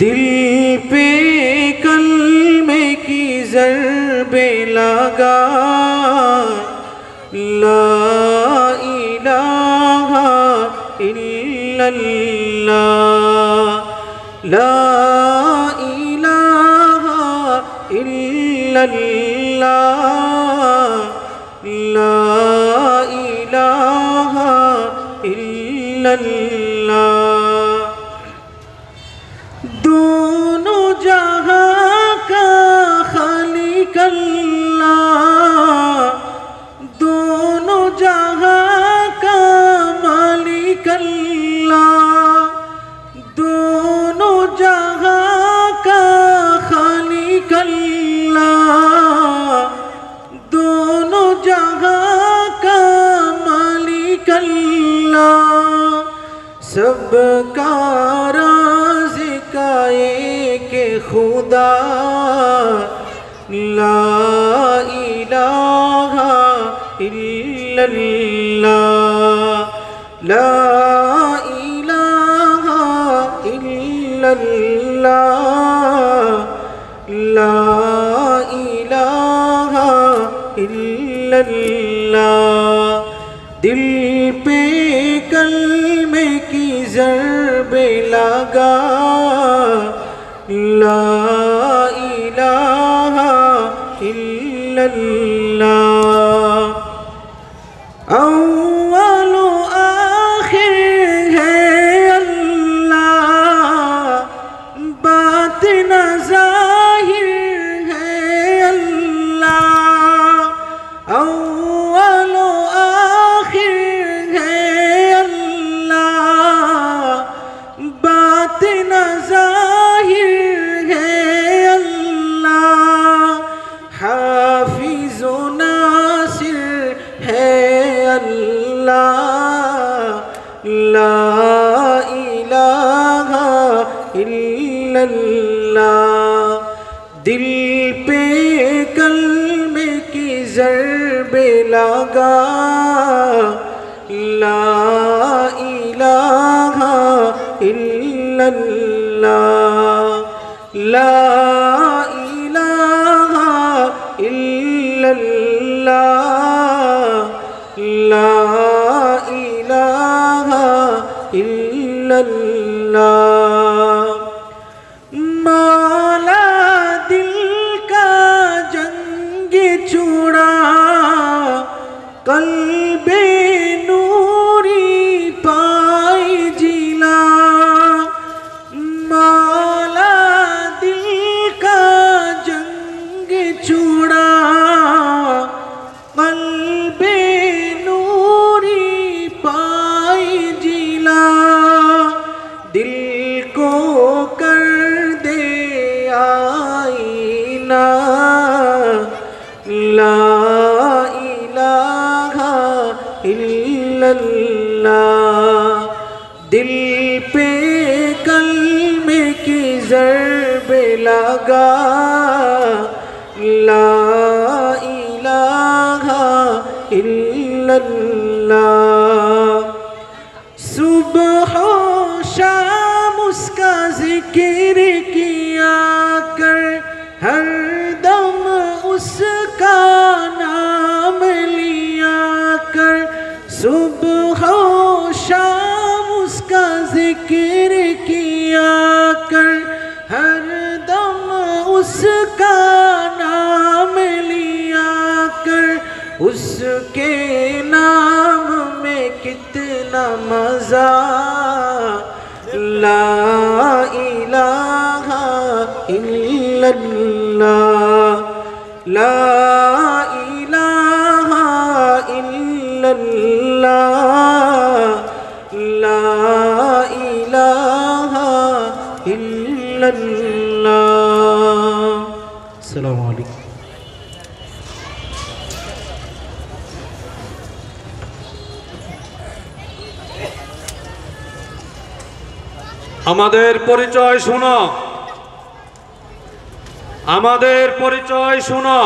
दिल पे कलमे की ज़रबे लगा, ला इलाहा इल्लल्लाह, ला इलाहा इल्लल्लाह, ला इलाहा इल्लल्लाह। दोनों जहां का खालिक अल्लाह, दोनों जहां का मालिक अल्लाह, दोनों जहां का खालिक अल्लाह, दोनों जहां का मालिक अल्लाह। सबका के खुदा, ला इलाहा इल्लल्लाह, ला इलाहा इल्लल्लाह, ला इलाहा इल्लल्लाह। दिल पे कलमे की ज़रबे लगा, ला इलाहा इल्लल्लाह। अव्वल आखिर है अल्लाह, बातिन ज़ाहिर है अल्लाह, अव्वल आखिर है अल्लाह, बातिन ज़ाहिर ला इलाहा इल्लल्लाह। दिल पे कलमे की ज़रबे लगा, ला इलाहा इल्लल्लाह, ला इलाहा इल्लल्लाह, ला इलाहा इल्लल्लाह। मौला दिल का जंग छुड़ा, कल्बे नूरी पाई जिला, मौला दिल का जंग छुड़ा, कल्बे नूरी पाई जिला। दिल को कर दे आईना, ला इलाहा इल्लल्लाह। दिल पे कलमे की ज़रबे लगा, ला इलाहा इल्लल्लाह। सुबह शाम उसका जिक्र किया कर, हर दम उसका नाम लिया कर, सुबह शाम उसका जिक्र किया कर, हर दम उसका नाम लिया कर। उसके नाम में कितना मज़ा, ला इलाहा इल्लल्लाह, ला इलाहा इल्लल्लाह, ला इलाहा इल्लल्लाह। अस्सलामु अलैकुम। আমাদের পরিচয় শোনো, আমাদের পরিচয় শোনো।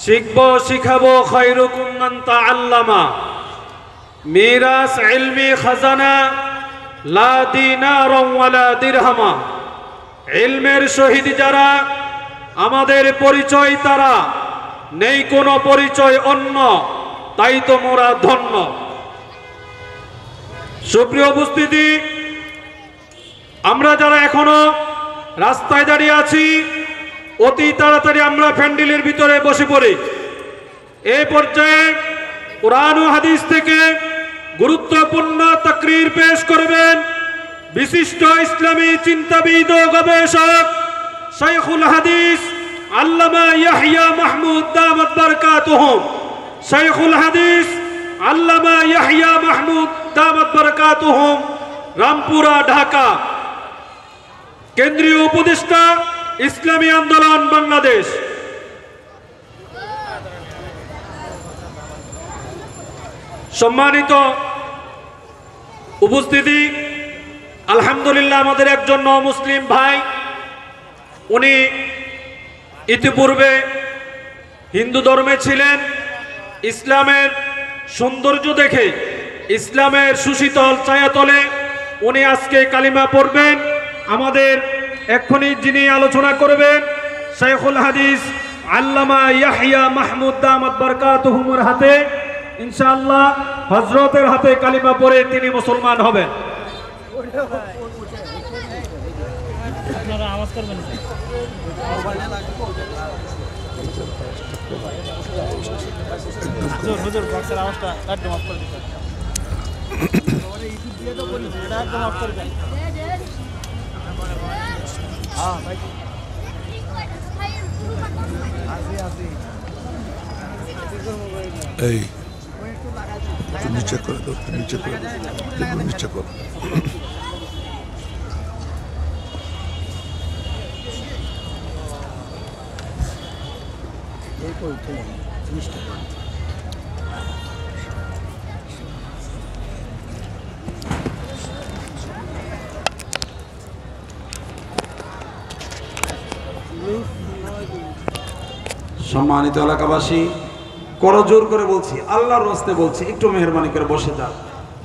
শিখব শিখাবো খায়রুকুম মান তাআল্লামা। মিরাস ইলমি খাজানা লা দিনার ওয়ালা দিরহামা। ইলমের শহীদ যারা, আমাদের পরিচয় তারা, নেই কোনো পরিচয় অন্য, তাই তো মোরা ধন্য। সুপ্রিয় উপস্থিতি, আমরা যারা এখনো রাস্তায় দাঁড়িয়ে আছি, অতি তাড়াতাড়ি আমরা প্যান্ডেলের ভিতরে বসে পড়ি। এই পর্যায়ে কোরআন ও হাদিস থেকে গুরুত্বপূর্ণ তাকরীর পেশ করবেন বিশিষ্ট ইসলামী চিন্তাবিদ ও গবেষক শাইখুল হাদিস আল্লামা ইয়াহইয়া মাহমুদ দামাত বারাকাতুহুম। শাইখুল হাদিস আল্লামা ইয়াহইয়া মাহমুদ দামাত বারাকাতুহুম, রামপুরা, ঢাকা। কেন্দ্রীয় উপদেষ্টা, ইসলামী আন্দোলন বাংলাদেশ। সম্মানিত উপস্থিতি, আলহামদুলিল্লাহ আমাদের একজন মুসলিম ভাই, উনি ইতিপূর্বে হিন্দু ধর্মে ছিলেন। ইসলামের সৌন্দর্য দেখে, ইসলামের সুশীতল ছায়াতলে উনি আজকে কালিমা পড়বেন। আমাদের এক্ষুনি যিনি আলোচনা করবেন, শাইখুল হাদিস আল্লামা ইয়াহইয়া মাহমুদ দামাত বারাকাতুহুমের হাতে ইনশাআল্লাহ, হযরতের হাতে কালিমা পড়ে তিনি মুসলমান হবেন। আপনারা আওয়াজ করবেন না। হুজুর বক্সের আওয়াজটা একদম অফ করে দিবেন। এটা একদম অফ করে দেন। হ্যাঁ ভাই, এই নিচে করে দাও, নিচে করে দাও, নিচে করো। সম্মানিত এলাকাবাসী, করজোর করে বলছি, আল্লাহর রাস্তে বলছি, একটু মেহরবানি করে বসে যান।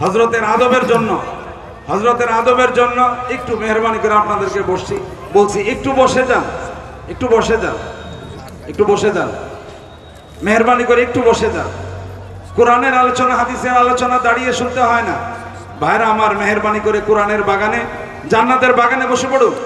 হযরতের আদবের জন্য, হযরতের আদবের জন্য একটু মেহরবানি করে আপনাদেরকে বলছি, একটু বসে যান, একটু বসে যান, একটু বসে যান, মেহরবানি করে একটু বসে যান। কোরআনের আলোচনা, হাদিসের আলোচনা দাঁড়িয়ে শুনতে হয় না। ভাইরা আমার, মেহরবানি করে কোরআনের বাগানে, জান্নাতের বাগানে বসে পড়ুন।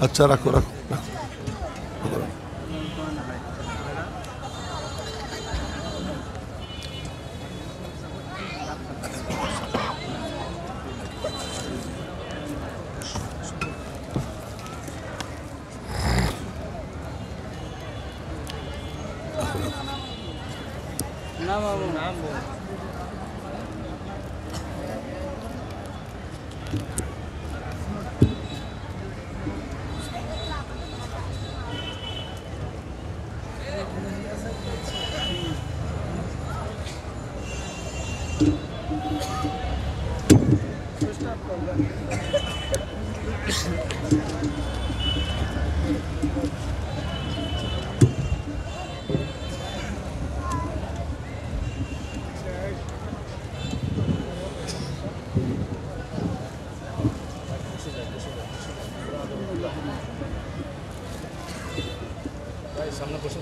আচ্ছা, রাখো রাখো রাখো। না বাবু, না বাবু। সামনে বসে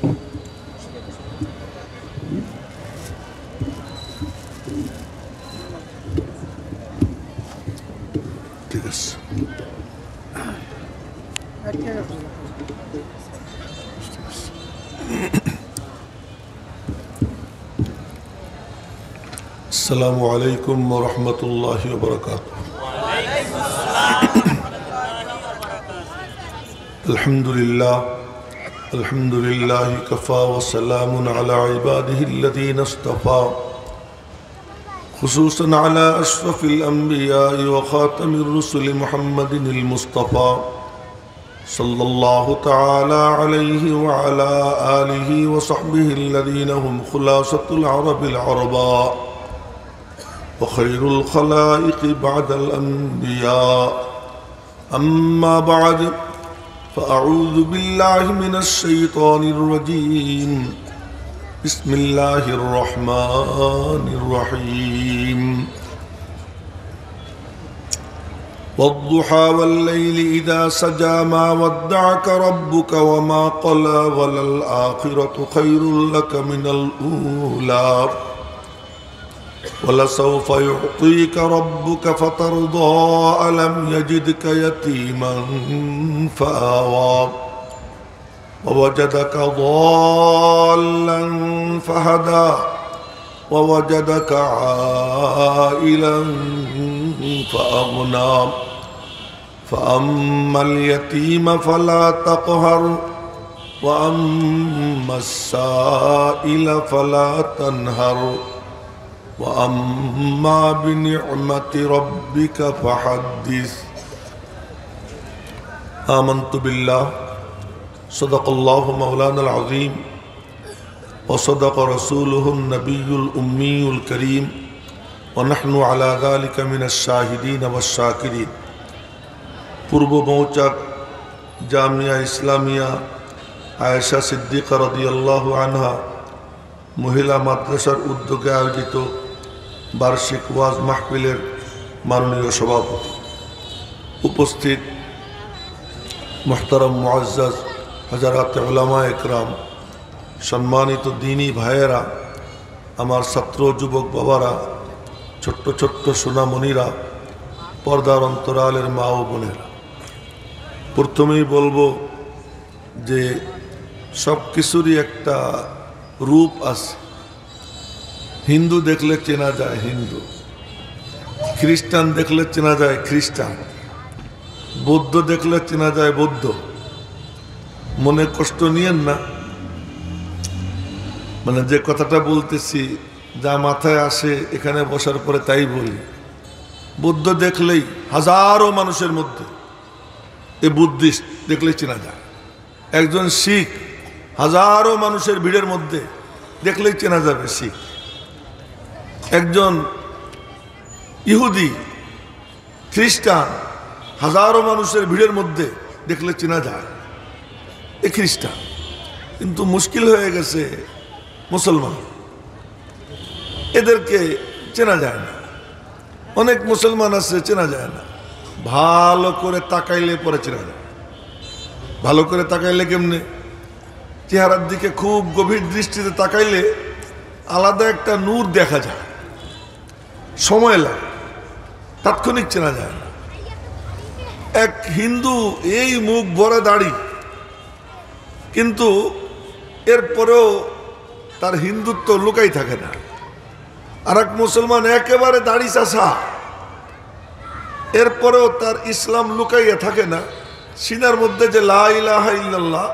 ঠিক আছে। আসসালামু আলাইকুম ওয়া রাহমাতুল্লাহি ওয়া বারাকাতুহু। আলহামদুলিল্লাহ, আলহামদুলিল্লাহি কাফা ওয়া সালামুন আলা ইবাদিহি আল্লাযীনা ইসতাফা, খুসুসান আলা আশরাফিল আমবিয়াই ওয়া খাতামির রুসুলি মুহাম্মাদিনিল মুস্তাফা صلى الله تعالى عليه وعلى آله وصحبه الذين هم خلاصة العرب العرباء وخير الخلائق بعد الأنبياء أما بعد فأعوذ بالله من الشيطان الرجيم بسم الله الرحمن الرحيم والضحى والليل إذا سجى ما ودعك ربك وما قلى وللآخرة خير لك من الأولى ولسوف يعطيك ربك فترضى ألم يجدك يتيما فآوى ووجدك ضالا فهدى ووجدك عائلا فأغنى فأما اليتيم فلا تقهر وأما السائل فلا تنهر وأما بنعمة ربك فحدث آمنت بالله صدق الله مولانا العظيم وصدق رسوله النبي الأمي الكريم ونحن على ذلك من الشاهدين والشاكرين পূর্ব মৌচাক জামিয়া ইসলামিয়া আয়েশা সিদ্দিকা রাদিয়াল্লাহু আনহা মহিলা মাদ্রাসার উদ্যোগে আয়োজিত বার্ষিক ওয়াজ মাহফিলের মাননীয় সভাপতি, উপস্থিত মুহতারাম মুআজ্জাজ হযরত উলামা একরাম, সম্মানিত দ্বীনী ভাইয়েরা, আমার ছাত্র যুবক বাবারা, ছোট্ট ছোট্ট সোনামণিরা, পর্দার অন্তরালের মা ও বোনেরা, প্রথমেই বলবো যে সব কিছুরই একটা রূপ আছে। হিন্দু দেখলে চেনা যায় হিন্দু, খ্রিস্টান দেখলে চেনা যায় খ্রিস্টান, বৌদ্ধ দেখলে চেনা যায় বৌদ্ধ। মনে কষ্ট নিয়েন না, মানে যে কথাটা বলতেছি যা মাথায় আসে এখানে বসার পরে তাই বলি। বুদ্ধ দেখলেই হাজারো মানুষের মধ্যে এ বুদ্ধিস্ট দেখলেই চেনা যায়। একজন শিখ হাজারো মানুষের ভিড়ের মধ্যে দেখলেই চেনা যাবে শিখ। একজন ইহুদি, খ্রিস্টান হাজারো মানুষের ভিড়ের মধ্যে দেখলে চেনা যায় এ খ্রিস্টান। কিন্তু মুশকিল হয়ে গেছে মুসলমান, এদেরকে চেনা যায় না। অনেক মুসলমান আছে চেনা যায় না, ভালো করে তাকাইলে পরে চেনা যায়। ভালো করে তাকাইলে কেমনে? চেহারার দিকে খুব গভীর দৃষ্টিতে তাকাইলে আলাদা একটা নূর দেখা যায়, সময় লাগে, তাৎক্ষণিক চেনা যায় না। এক হিন্দু এই মুখ ভরে দাড়ি, কিন্তু এরপরেও তার হিন্দুত্ব লুকাই থাকে না। আর এক মুসলমান একেবারে দাড়ি চাষা, এরপরেও তার ইসলাম লুকাইয়া থাকে না। সিনার মধ্যে যে লা ইলাহা ইল্লাল্লাহ,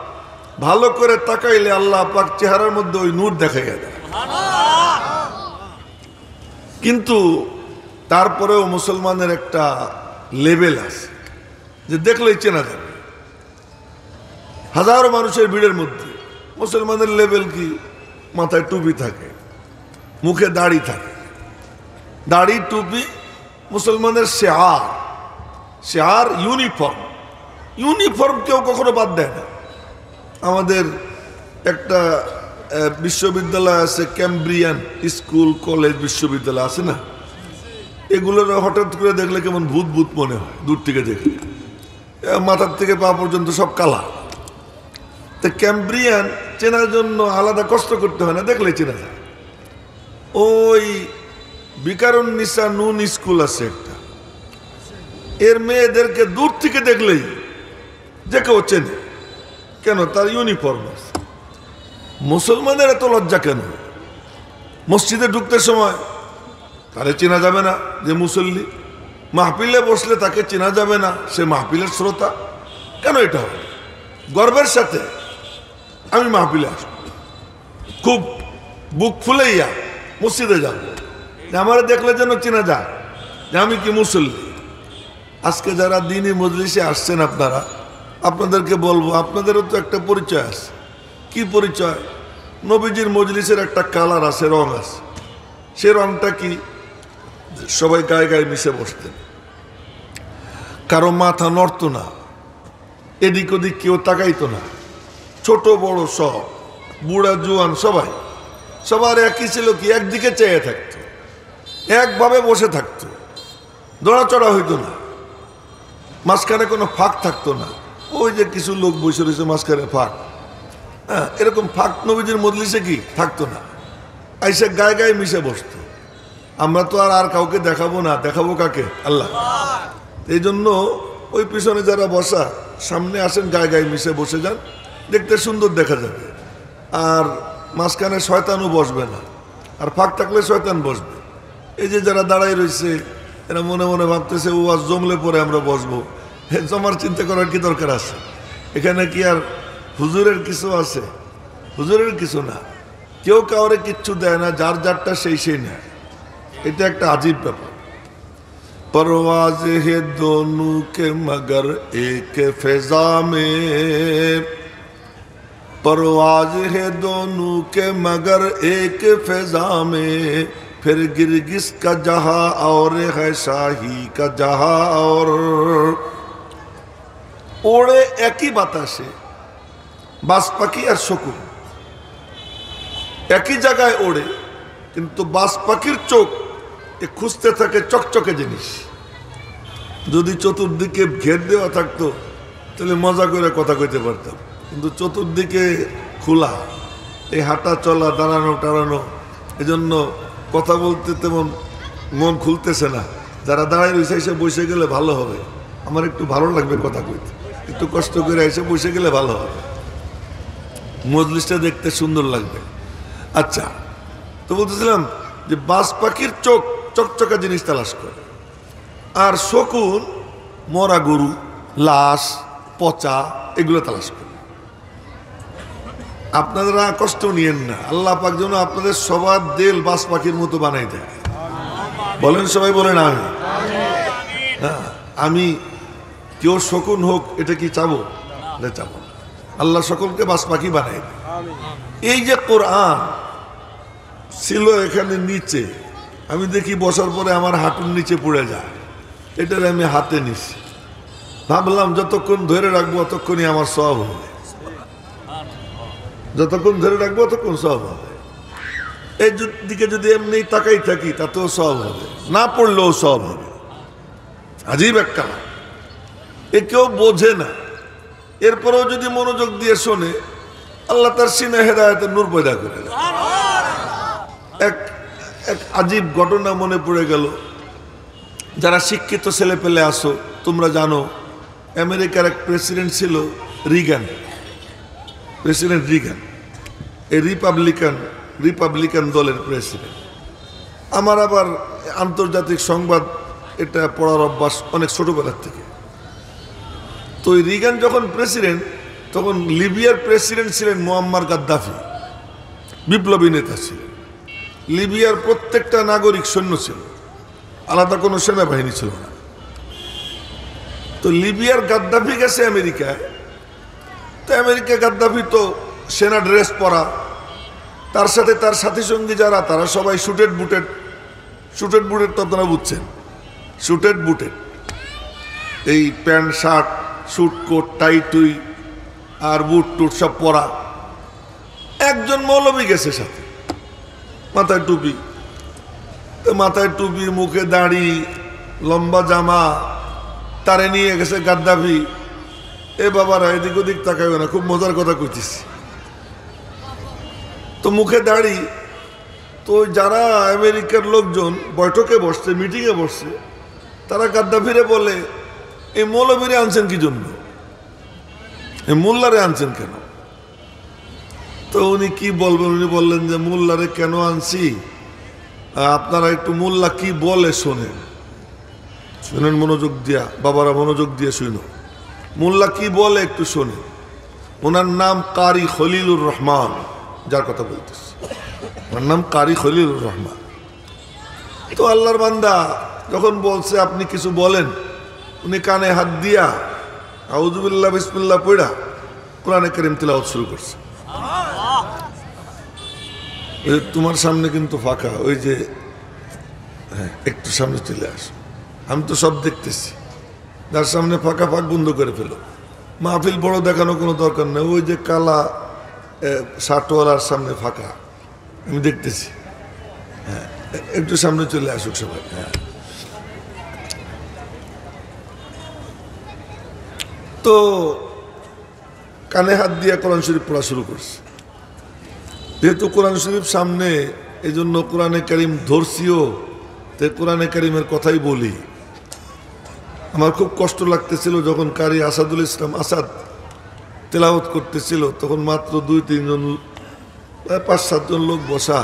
ভালো করে তাকাইলে আল্লাহ পাক চেহারার মধ্যে ওই নূর দেখাইয়া দেয়। কিন্তু তারপরেও মুসলমানের একটা লেভেল আছে যে দেখলেই চেনা যাবে। হাজারো মানুষের ভিড়ের মধ্যে মুসলমানের লেভেল কি? মাথায় টুপি থাকে, মুখে দাড়ি থাকে। দাড়ি টুপি মুসলমানের শেয়ার, শেয়ার ইউনিফর্ম। ইউনিফর্ম কেউ কখনো বাদ দেয় না। আমাদের একটা বিশ্ববিদ্যালয় আছে, ক্যামব্রিয়ান স্কুল কলেজ বিশ্ববিদ্যালয় আছে না, এগুলোর হঠাৎ করে দেখলে কেমন ভূত ভূত মনে হয় দূর থেকে দেখলে। মাথার থেকে পা পর্যন্ত সব কালা। তো ক্যামব্রিয়ান চেনার জন্য আলাদা কষ্ট করতে হয় না, দেখলে চেনা যায়। ওই বিকারুন্নিসা নুন স্কুল আছে একটা, এর মেয়েদেরকে দূর থেকে দেখলেই যে কেউ চেনে। কেন? তার ইউনিফর্ম আছে। মুসলমানের এত লজ্জা কেন? মসজিদে ঢুকতে সময় তারে চেনা যাবে না যে মুসল্লি, মাহফিলে বসলে তাকে চেনা যাবে না সে মাহফিলের শ্রোতা। কেন এটা হবে? গর্বের সাথে আমি মাহফিলে আসব, খুব বুক ফুলাইয়া মসজিদে যাব, আমার দেখলে যেন চেনা যায় যে আমি কি মুসল্লি। আজকে যারা দ্বীনি মজলিসে আসছেন আপনারা, আপনাদেরকে বলবো, আপনাদেরও তো একটা পরিচয় আছে। কি পরিচয়? নবীজির মজলিসের একটা কালার আছে, রং আছে। সে রংটা কি? সবাই গায়ে গায়ে মিশে বসতেন, কারো মাথা নড়তো না, এদিক ওদিক কেউ তাকাইতো না, ছোট বড় সব, বুড়া জোয়ান সবাই, সবার একই ছিল কি, একদিকে চেয়ে থাকতো, একভাবে বসে থাকতো, দৌড়াচড়া হইতো না, মাঝখানে কোনো ফাঁক থাকতো না। ওই যে কিছু লোক বসে রয়েছে মাঝখানে ফাঁক, হ্যাঁ, এরকম ফাঁক নবীজির মজলিসে কি থাকতো না। আইসা গায়ে গায়ে মিশে বসতো। আমরা তো আর কাউকে দেখাবো না, দেখাবো কাকে? আল্লাহ। এই জন্য ওই পিছনে যারা বসা, সামনে আসেন, গায়ে গায়ে মিশে বসে যান, দেখতে সুন্দর দেখা যাবে। আর মাঝখানে শয়তানও বসবে না, আর ফাঁক থাকলে শয়তান বসবে। এই যে যারা দাঁড়াই রয়েছে, এরা মনে মনে ভাবতেছে ও আজ জমলে পরে আমরা বসবো। জমার চিন্তা করার কি দরকার আছে? এখানে কি আর হুজুরের কিছু আছে? হুজুরের কিছু না, কেউ কাউরে কিচ্ছু দেয় না, যার যারটা সেই সেই নেয়। এটা একটা আজীব ব্যাপার। परवाज है दोनों के मगर एक फिजा में, परवाज है दोनों के मगर एक फिजा में, फिर गिरगिस का जहां और है शाही का जहां और। ओड़े एक ही বাতাসে বাস পাখি আর শকুন একই জায়গায় ওড়ে, কিন্তু বাস পাখির চোখ খুঁজতে থাকে চকচকে জিনিস। যদি চতুর্দিকে ঘের দেওয়া থাকতো তাহলে মজা করে কথা কইতে পারতাম, কিন্তু চতুর্দিকে খোলা, এই হাঁটা চলা, দাঁড়ানো টাড়ানো, এজন্য কথা বলতে তেমন মন খুলতেছে না। যারা দাঁড়ায় রয়েছে এসে বসে গেলে ভালো হবে, আমার একটু ভালো লাগবে কথা কইতে, একটু কষ্ট করে এসে বসে গেলে ভালো হবে, মজলিসটা দেখতে সুন্দর লাগবে। আচ্ছা, তো বলতেছিলাম যে বাজ পাখির চোখ চকচকা জিনিস তালাশ করে, আর শকুন মরা গরু, লাশ, পচা, এগুলো তালাশ করে। আপনারা কষ্ট নিয়েন না, আল্লাহ পাক যেন আপনাদের সবার দিল বাজ পাখির মতো বানাই দেয়। বলেন সবাই, বলেন আমি। হ্যাঁ, আমি কেউ শকুন হোক এটা কি চাবো? চাবো না। আল্লাহ সকলকে বাজ পাখি বানাই দেয়। এই যে কোরআন ছিল এখানে নিচে, আমি দেখি বসার পরে আমার হাঁটুর নিচে পড়ে যায়, এটার আমি হাতে নিছি, ভাবলাম যতক্ষণ ধরে রাখবো ততক্ষণই আমার সব হবে, যতক্ষণ ধরে রাখবো ততক্ষণ সব হবে। এই দিকে যদি এমনি তাকাই থাকি তাতেও সব হবে, না পড়লেও সব হবে। আজীব একটা, এ কেউ বোঝে না, এরপরেও যদি মনোযোগ দিয়ে শোনে, আল্লাহ তার সিনে হেদায়েতের নূর পয়দা করে দেয়। এক আজীব ঘটনা মনে পড়ে গেল। যারা শিক্ষিত ছেলে পেলে আসো, তোমরা জানো আমেরিকার এক প্রেসিডেন্ট ছিল রিগান, প্রেসিডেন্ট রিগান, এই রিপাবলিকান দলের প্রেসিডেন্ট। আমার আবার আন্তর্জাতিক সংবাদ এটা পড়ার অভ্যাস অনেক ছোটবেলার থেকে। তো রিগান যখন প্রেসিডেন্ট, তখন লিবিয়ার প্রেসিডেন্ট ছিলেন মুয়াম্মার গাদ্দাফি, বিপ্লবী নেতা ছিলেন। লিবিয়ার প্রত্যেকটা নাগরিক সৈন্য ছিল, আলাদা কোনো সেনাবাহিনী ছিল না। তো লিবিয়ার গাদ্দাফি গেছে আমেরিকায়, তো আমেরিকা গাদ্দাফি তো সেনা ড্রেস পরা, তার সাথে তার সাথী সঙ্গী যারা, তারা সবাই শুটেড বুটেড তো আপনারা বুঝছেন, শুটেড বুটেড, এই প্যান্ট শার্ট, স্যুট কোট, টাই টুই আর বুট টুট সব পরা। একজন মৌলবী গেছে সাথে, মাথায় টুপি, তো মাথায় টুপি, মুখে দাড়ি, লম্বা জামা, তারে নিয়ে গেছে গাদ্দাফি। এ বাবারা এদিক ওদিক তাকাবে না, খুব মজার কথা কইতেছি। তো মুখে দাড়ি, তো যারা আমেরিকার লোকজন বৈঠকে বসছে, মিটিংয়ে বসছে, তারা গাদ্দাফিরে বলে, এই মৌলবীরে আনছেন কি জন্য, এই মোল্লারে আনছেন কেন? তো উনি কি বলবেন? উনি বললেন যে মোল্লারে কেন আনছি, আপনারা একটু মোল্লা কি বলে শোনেন, শোনেন মনোযোগ দিয়া, বাবারা মনোযোগ দিয়ে শুনো, মোল্লা কি বলে একটু শোনেন। ওনার নাম কারি খলিলুর রহমান, যার কথা বলতেছি, ওনার নাম কারি খলিলুর রহমান। তো আল্লাহর বান্দা যখন বলছে আপনি কিছু বলেন, উনি কানে হাত দিয়া আউযুবিল্লাহ বিসমিল্লাহ পড়া কোরআনে কারীম তিলাওয়াত শুরু করছে। তোমার সামনে কিন্তু ফাঁকা, ওই যে হ্যাঁ একটু সামনে চলে আস, আমি তো সব দেখতেছি। যার সামনে ফাঁকা ফাঁক বন্ধ করে ফেলো, মাহফিল বড় দেখানো কোনো দরকার নেই। ওই যে কালা শার্টওয়ালার সামনে ফাঁকা আমি দেখতেছি, হ্যাঁ একটু সামনে চলে আসুক সবাই। হ্যাঁ তো কানে হাত দিয়ে কোরআন শরীফ পড়া শুরু করছে। যেহেতু কোরআন শরীফ সামনে, এই জন্য কোরআনে কারিম ধরছিও, তো কোরআনে কারিমের কথাই বলি। আমার খুব কষ্ট লাগতেছিল যখন কারি আসাদুল ইসলাম আসাদ তেলাওয়াত করতেছিল, তখন মাত্র 2-3 জন, 5-7 জন লোক বসা,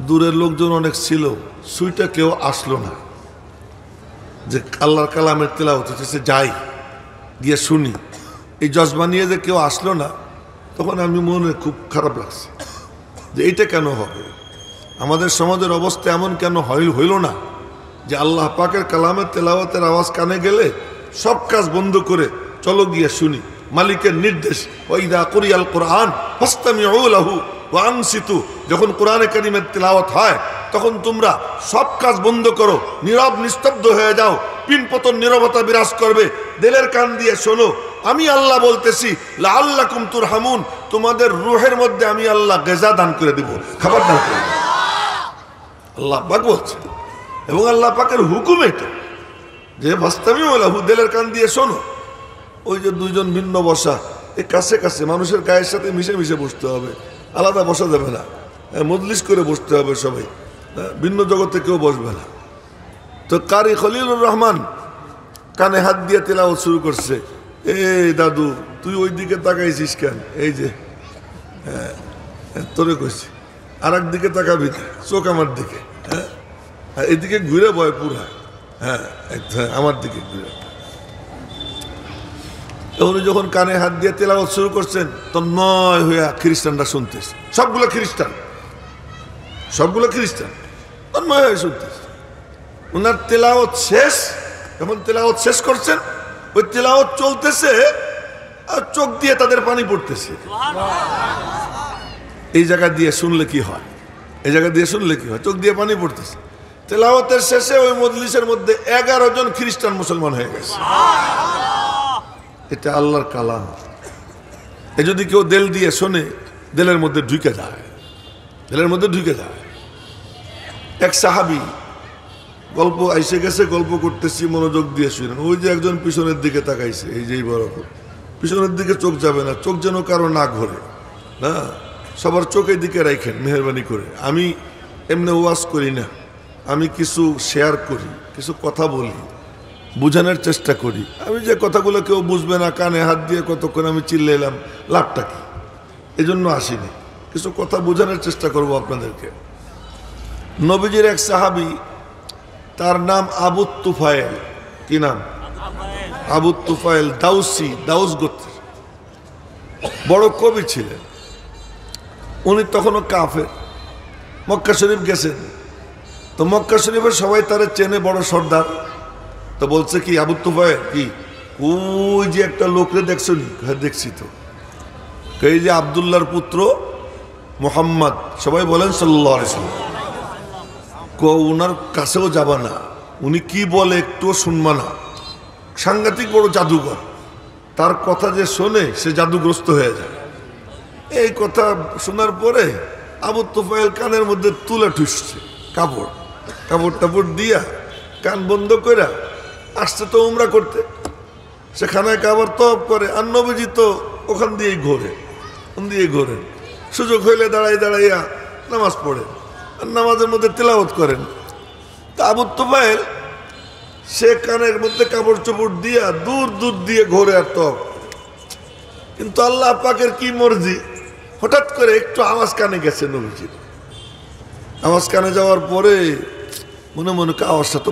দূরের লোকজন অনেক ছিল, সুইটা কেউ আসলো না যে আল্লাহর কালামের তেলাওয়াত হচ্ছে যাই গিয়ে শুনি। এই জজবা নিয়ে যে কেউ আসলো না, তখন আমি মনে খুব খারাপ লাগছে যে এইটা কেন হবে, আমাদের সমাজের অবস্থা এমন কেন হইল না যে আল্লাহ পাকের কালামের তেলাওয়াতের আওয়াজ কানে গেলে সব কাজ বন্ধ করে চলো গিয়ে শুনি। মালিকের নির্দেশ, ওয়াইদা কুরিয়াল কোরআন ফাসতামিউ লাহু ওয়া আনসিতু, যখন কোরআনে কারীমের তেলাওয়াত হয় তখন তোমরা সব কাজ বন্ধ করো, নীরব নিস্তব্ধ হয়ে যাও, পিনপতন নীরবতা বিরাজ করবে, দিলের কান দিয়ে শোনো। আমি আল্লাহ বলতেছি লাআল্লাকুম তুরহামুন, তোমাদের রূহের মধ্যে আমি আল্লাহ গিজা দান করে দেব, খাবার দান করে দেব। আল্লাহ পাক বলছে, এবং আল্লাহ পাকের হুকুম এটা যে ফাসতামিউ লাহু, দিলের কান দিয়ে শোনো। ওই যে 2 জন ভিন্ন বসা, এই কাছে কাছে মানুষের গায়ের সাথে মিশে মিশে বসতে হবে, আলাদা বসা যাবে না, মজলিস করে বসতে হবে সবাই, ভিন্ন জগতে কেউ বসবে না। তো কারি খলিলুর রহমান কানে হাত দিয়ে তেলাওয়াত শুরু করছে। এই দাদু তুই ওই দিকে তাকাইছিস কেন? এই যে তোরে কইছি আর একদিকে তাকাবি, চোখ আমার দিকে, হ্যাঁ এইদিকে ঘুরে বয় পুরা, হ্যাঁ আমার দিকে ঘুরে। উনি যখন কানে হাত দিয়ে তেলাওয়াত শুরু করছেন, তন্ময় হইয়া খ্রিস্টানরা শুনতেছে, সবগুলো খ্রিস্টান তন্ময় হয়ে শুনতেছে। ওনার তেলাওয়াত শেষ, যখন তেলাওয়াত শেষ করছেন, ওই তেলাওয়াত চলতেছে আর চোখ দিয়ে তাদের পানি পড়তেছে। এই জায়গা দিয়ে শুনলে কি হয়, চোখ দিয়ে পানি পড়তেছে। তেলাওয়াতের শেষে ওই মজলিসের মধ্যে 11 জন খ্রিস্টান মুসলমান হয়ে গেছে। এটা আল্লাহর কালাম। এ যদি কেউ দিল দিয়ে শোনে, দিলের মধ্যে ঢুকে যায়। এক সাহাবী গল্প আইসে গেছে, গল্প করতেছি, মনোযোগ দিয়ে শুনেন। ওই যে একজন পিছনের দিকে তাকাইছে, এই যে বড় পিছনের দিকে চোখ যাবে না, চোখ যেন কারো না ঘোরে না, সবার চোখের দিকে রাখেন মেহরবানি করে। আমি এমনি ওয়াজ করি না, আমি কিছু শেয়ার করি, কিছু কথা বলি, বুঝানোর চেষ্টা করি। আমি যে কথাগুলো কেউ বুঝবে না, কানে হাত দিয়ে কতক্ষণ আমি চিল্লাইলাম, লাভটা কি? এই জন্য আসিনি, কিছু কথা বোঝানোর চেষ্টা করব আপনাদেরকে। নবীজির এক সাহাবী, তার নাম আবু তুফাইল। কি নাম? আবু তুফাইল, দাউস গোত্রের বড় কবি ছিলেন। উনি তখনও কাফের, মক্কা শরীফ গেছেন। তো মক্কা শরীফের সবাই তারা চেনে, বড় সর্দার। তো বলছে কি, আবু তুফাইল কি, ওই যে একটা লোকরে দেখছো নি? হ্যাঁ দেখছি তো। এই যে আব্দুল্লাহর পুত্র মুহাম্মদ, সবাই বলেন সাল্লাল্লাহু আলাইহি ওয়াসাল্লাম। উনার কাছেও যাবা না, উনি কি বলে একটুও শুনবা না। সাংঘাতিক বড় জাদুঘর, তার কথা যে শোনে সে জাদুগ্রস্ত হয়ে যায়। এই কথা শোনার পরে আবু তুফাইল কানের মধ্যে তুলে ঠুসছে কাপড় টাপড় দিয়া, কান বন্ধ করে আসছে তো উমরা করতে। সেখানে কাবার তওয়াফ করে, আর নবীজি তো ওখান দিয়েই ঘোরেন। সুযোগ হইলে দাঁড়াইয়া নামাজ পড়েন, আর নামাজের মধ্যে তেলাওয়াত করেন। তা আবু তুফাইল সে কানের মধ্যে কাপড় চোপড় দিয়া দূর দিয়ে ঘোরে আর তওয়াফ। কিন্তু আল্লাহ পাকের কি মর্জি, হঠাৎ করে একটু আওয়াজ কানে গেছে নবীজির। আওয়াজ কানে যাওয়ার পরে মনে আওয়াজটা তো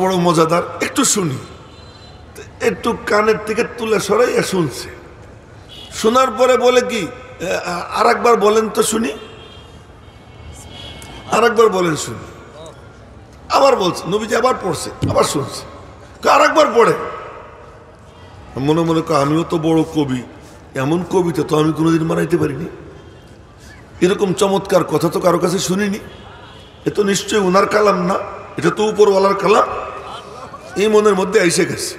বড় মজাদার, একটু শুনি। একটু কানের থেকে তুলে সরাইয়া শুনছে। শোনার পরে বলে কি, আর একবার বলেন তো শুনি, আবার বলছে, নবীজি আবার পড়ছে, আবার শুনছে, আর একবার পড়ে। মনে মনে কয় আমিও তো বড় কবি, এমন কবিতা তো আমি কোনোদিন বানাইতে পারিনি, এরকম চমৎকার কথা তো কারো কাছে শুনিনি, এ তো নিশ্চয়ই ওনার কালাম না, এটা তো উপরওয়ালার কালাম। এই মনের মধ্যে এসে গেছে।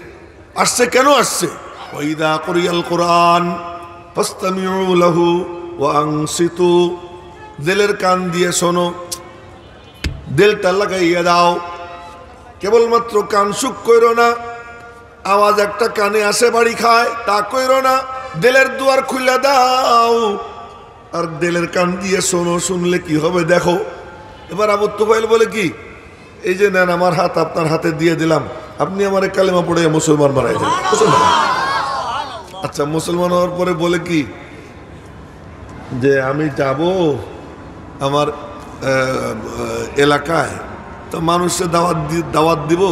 আসছে কেন আসছে? ওয়াইদা কুরিয়াল কোরআন ফাসতামিউ লাহু ওয়া আনসিতু, দিলের কান দিয়ে শোনো, দিলটা লাগাইয়া দাও, কেবলমাত্র কান সুখ কইরো না, আওয়াজ একটা কানে আসে বাড়ি খায় তা কইরো না, দিলের দুয়ার খুলে দাও আর দিলের কান দিয়ে শোনো, শুনলে কি হবে দেখো। এবার আবু তুফাইল বলে কি, এই যে নেন আমার হাত আপনার হাতে দিয়ে দিলাম, আপনি আমার কালেমা পড়ে মুসলমান বানাই দেন। আচ্ছা, মুসলমান হওয়ার পরে বলে কি যে আমি যাব আমার এলাকায়, তো মানুষের দাওয়াত দিব,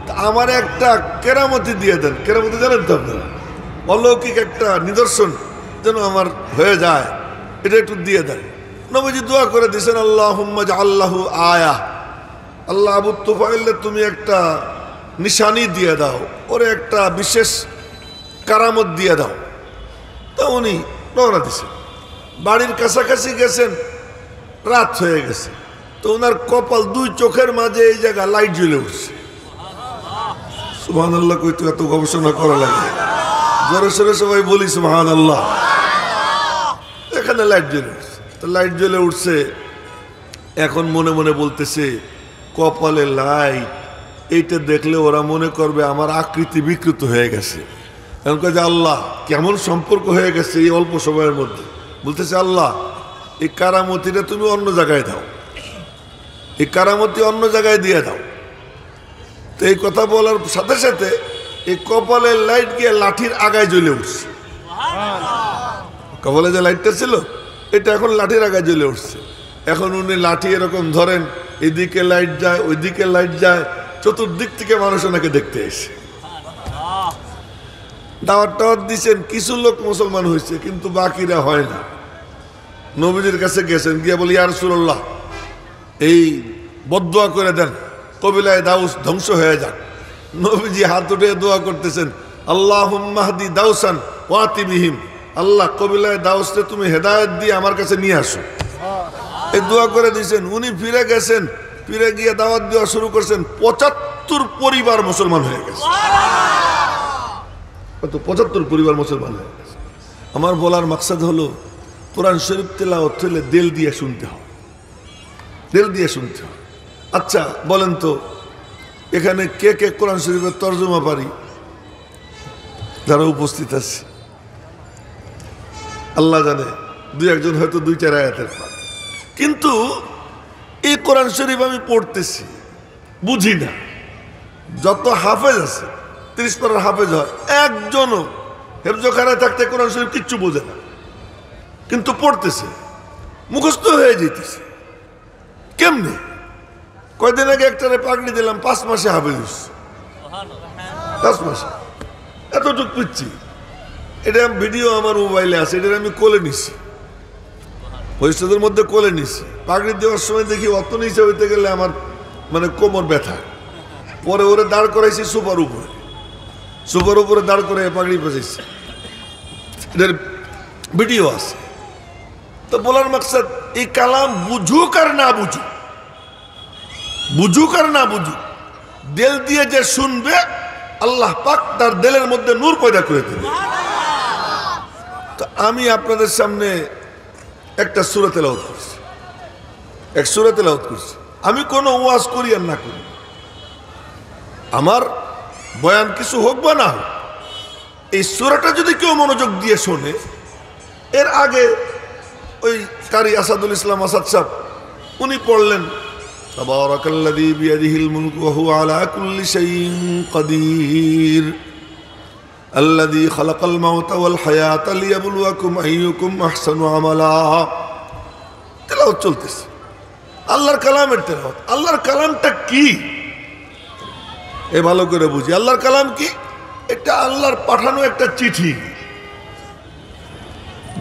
তা আমার একটা কেরামতি দিয়ে দেন। কেরামতি জানেন তো আপনারা, অলৌকিক একটা নিদর্শন যেন আমার হয়ে যায়, এটা একটু দিয়ে দেন। নবীজি দোয়া করে দিয়েছেন, আল্লাহুম্মা জাআল্লাহু আয়া, আল্লাহ আবু তুফাইল তুমি একটা নিশানি দিয়ে দাও, ওরে একটা বিশেষ কারামত দিয়ে দাও। তা উনি রওনা দিয়েছেন, বাড়ির কাছাকাছি গেছেন, রাত হয়ে গেছে, তো ওনার কপাল, দুই চোখের মাঝে এই জায়গা লাইট জ্বলে উঠছে। সুবহানাল্লাহ কইতে এত গবেষণা করা লাগে, জোরে সোরে সবাই বলি সুবহানাল্লাহ। এখানে লাইট জ্বলে উঠছে, তো লাইট জ্বলে উঠছে, এখন মনে মনে বলতেছে কপালে লাইট, এইটা দেখলে ওরা মনে করবে আমার আকৃতি বিকৃত হয়ে গেছে। এখন কাজে আল্লাহ কেমন সম্পর্ক হয়ে গেছে এই অল্প সময়ের মধ্যে। বলতেছে আল্লাহ এই কারামতিটা তুমি অন্য জায়গায় দাও, এই কারামতি অন্য জায়গায় দিয়ে দাও। তো এই কথা বলার সাথে সাথে এই কপালের লাইট গিয়ে লাঠির আগায় জ্বলে উঠছে। কপালে যে লাইটটা ছিল এটা এখন লাঠির আগায় জ্বলে উঠছে। এখন উনি লাঠি এরকম ধরেন, এদিকে লাইট যায় ওইদিকে লাইট যায়, চতুর্দিক থেকে মানুষ ওনাকে দেখতে এসে। দাওয়াত টাওয়াত দিচ্ছেন, কিছু লোক মুসলমান হয়েছে কিন্তু বাকিরা হয় না। নবীজির কাছে গেছেন, গিয়ে বলি ইয়া রাসূলুল্লাহ এই বদদোয়া করে দেন কবিলায় দাউস ধ্বংস হয়ে যাক। নবীজি হাত উঠে দোয়া করতেছেন, আল্লাহুম্মা হদি দাউসান ওয়াতি বিহিম, আল্লাহ কবিলায় দাউসকে তুমি হেদায়েত দিয়ে আমার কাছে নিয়ে আসো। এই দোয়া করে দিয়েছেন। উনি ফিরে গেছেন, ফিরে গিয়ে দাওয়াত দেওয়া শুরু করছেন, ৭৫ পরিবার মুসলমান হয়ে গেছে। কত ৭৫ পরিবার মুসলমান হয়ে গেছে। আমার বলার মাকসাদ হলো কোরআন শরীফ তেলাওয়াত হলে দিল দিয়ে শুনতে হয়, দিল দিয়ে শুনতে হয়। আচ্ছা বলেন তো এখানে কে কে কোরআন শরীফের তর্জমা পারি? যারা উপস্থিত আছে আল্লাহ জানে, দুই একজন হয়তো ২-৪ আয়াতের পারে, কিন্তু এই কোরআন শরীফ আমি পড়তেছি বুঝি না। যত হাফেজ আছে ৩০ পারার হাফেজ হয়, একজনও হেফজখানায় থাকতে কোরআন শরীফ কিচ্ছু বোঝে না, কিন্তু পড়তেছে, মুখস্থ হয়ে যেতেছে। কেমনে? কয়দিন আগে একটারে পাগড়ি দিলাম, ৫ মাসে হাফেজ হচ্ছে, ৫ মাসে এতটুক পিচ্ছি। এটা ভিডিও আমার মোবাইলে আছে, এটা আমি কোলে নিছি, ভবিষ্যতের মধ্যে কোলে নিছি। পাগড়ি দেওয়ার সময় দেখি অত নিচে হইতে গেলে আমার মানে কোমর ব্যথা। পরে ওরে দাঁড় করাইছি সুপার উপরে, সুপার উপরে দাঁড় করে পাগড়ি পেঁচাইছি, এটার ভিডিও আছে। তো বলার মাকসাদ এই কালাম বুঝুক আর না বুঝুক, বুঝুক আর না বুঝুক, দিল দিয়ে যে শুনবে আল্লাহ পাক তার দিলের মধ্যে নূর পয়দা করে দেবে। তো আমি আপনাদের সামনে একটা সূরা তেলাওয়াত করছি, এক সূরা তেলাওয়াত করছি। আমি কোনো ওয়াজ করি আর না করি, আমার বয়ান কিছু হোক বা না হোক, এই সূরাটা যদি কেউ মনোযোগ দিয়ে শোনে, এর আগে ওই কারি আসাদুল ইসলাম আসাদ সাহেব উনি পড়লেন, তাবারাকাল্লাযী বিয়াদিহিল মুলকু ওয়া হুয়া আলা কুল্লি শাইইন কাদির আল্লাযী খালাকাল মাউতা ওয়াল হায়াতা লিয়াবলুয়াকুম আইয়ুকুম আহসানু আমালা। তেলাওয়াত চলতেছে, আল্লাহর কালামের তেলাওয়াত। আল্লাহর কালামটা কি এ ভালো করে বুঝি। আল্লাহর কালাম কি? এটা আল্লাহর পাঠানো একটা চিঠি।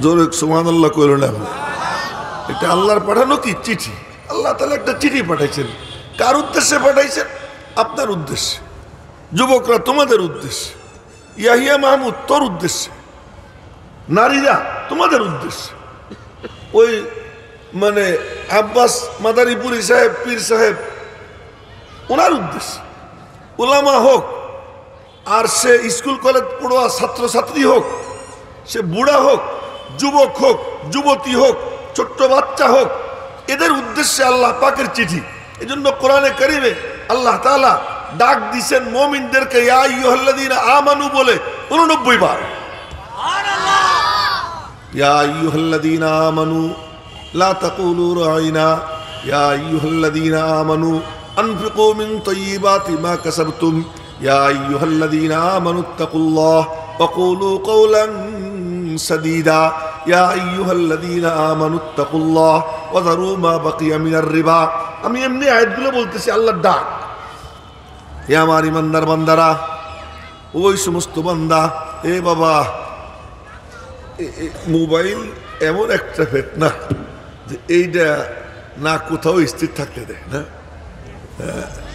জোরে সুবহানাল্লাহ কইল না? এটা আল্লাহর পাঠানো কি চিঠি। আল্লাহ তাআলা একটা চিঠি পাঠাইছেন কার উদ্দেশ্যে পাঠাইছেন? আপনার উদ্দেশ্যে। যুবকরা তোমাদের উদ্দেশ্যে, ইয়াহিয়া মাহমুদ তোর উদ্দেশ্যে, নারীরা তোমাদের উদ্দেশ্যে, ওই মানে আব্বাস মাদারীপুরি সাহেব, পীর সাহেব, ওনার উদ্দেশ্যে। ওলামা হোক, আর সে স্কুল কলেজ পড়ুয়া ছাত্রছাত্রী হোক, সে বুড়া হোক, যুবক হোক, যুবতী হোক, ছোট্ট বাচ্চা হোক, এদের উদ্দেশ্যে আল্লাহ পাকের চিঠি। এই জন্য কোরআনে কারিমে আল্লাহ তাআলা ডাক দিছেন মুমিনদেরকে ইয়া আইয়ুহাল্লাযীনা আমানু বলে 89 বার। ইয়া আইয়ুহাল্লাযীনা আমানু লা তাকুলু রাইনা ইয়া আইয়ুহাল্লাযীনা আমানু আনফিকু মিন তাইয়্যিবাতি মা কাসাবতুম ইয়া আইয়ুহাল্লাযীনা আমানুত্তাকুল্লাহ ওয়া কুলু কওলান সাদীদা ইয়া আইয়ুহাল্লাযীনা আমানুত্তাকুল্লাহ ওয়া যারু মা বাকিয়া মিনার রিবা। আমি এমনি আয়াতগুলো বলতেছি আল্লাহর ডাক। হে আমার ইমানদার বান্দারা, ওই সমস্ত বান্দা, এ বাবা, মোবাইল এমন একটা ফেতনা যে এইটা না কোথাও স্থির থাকতে দেয় না,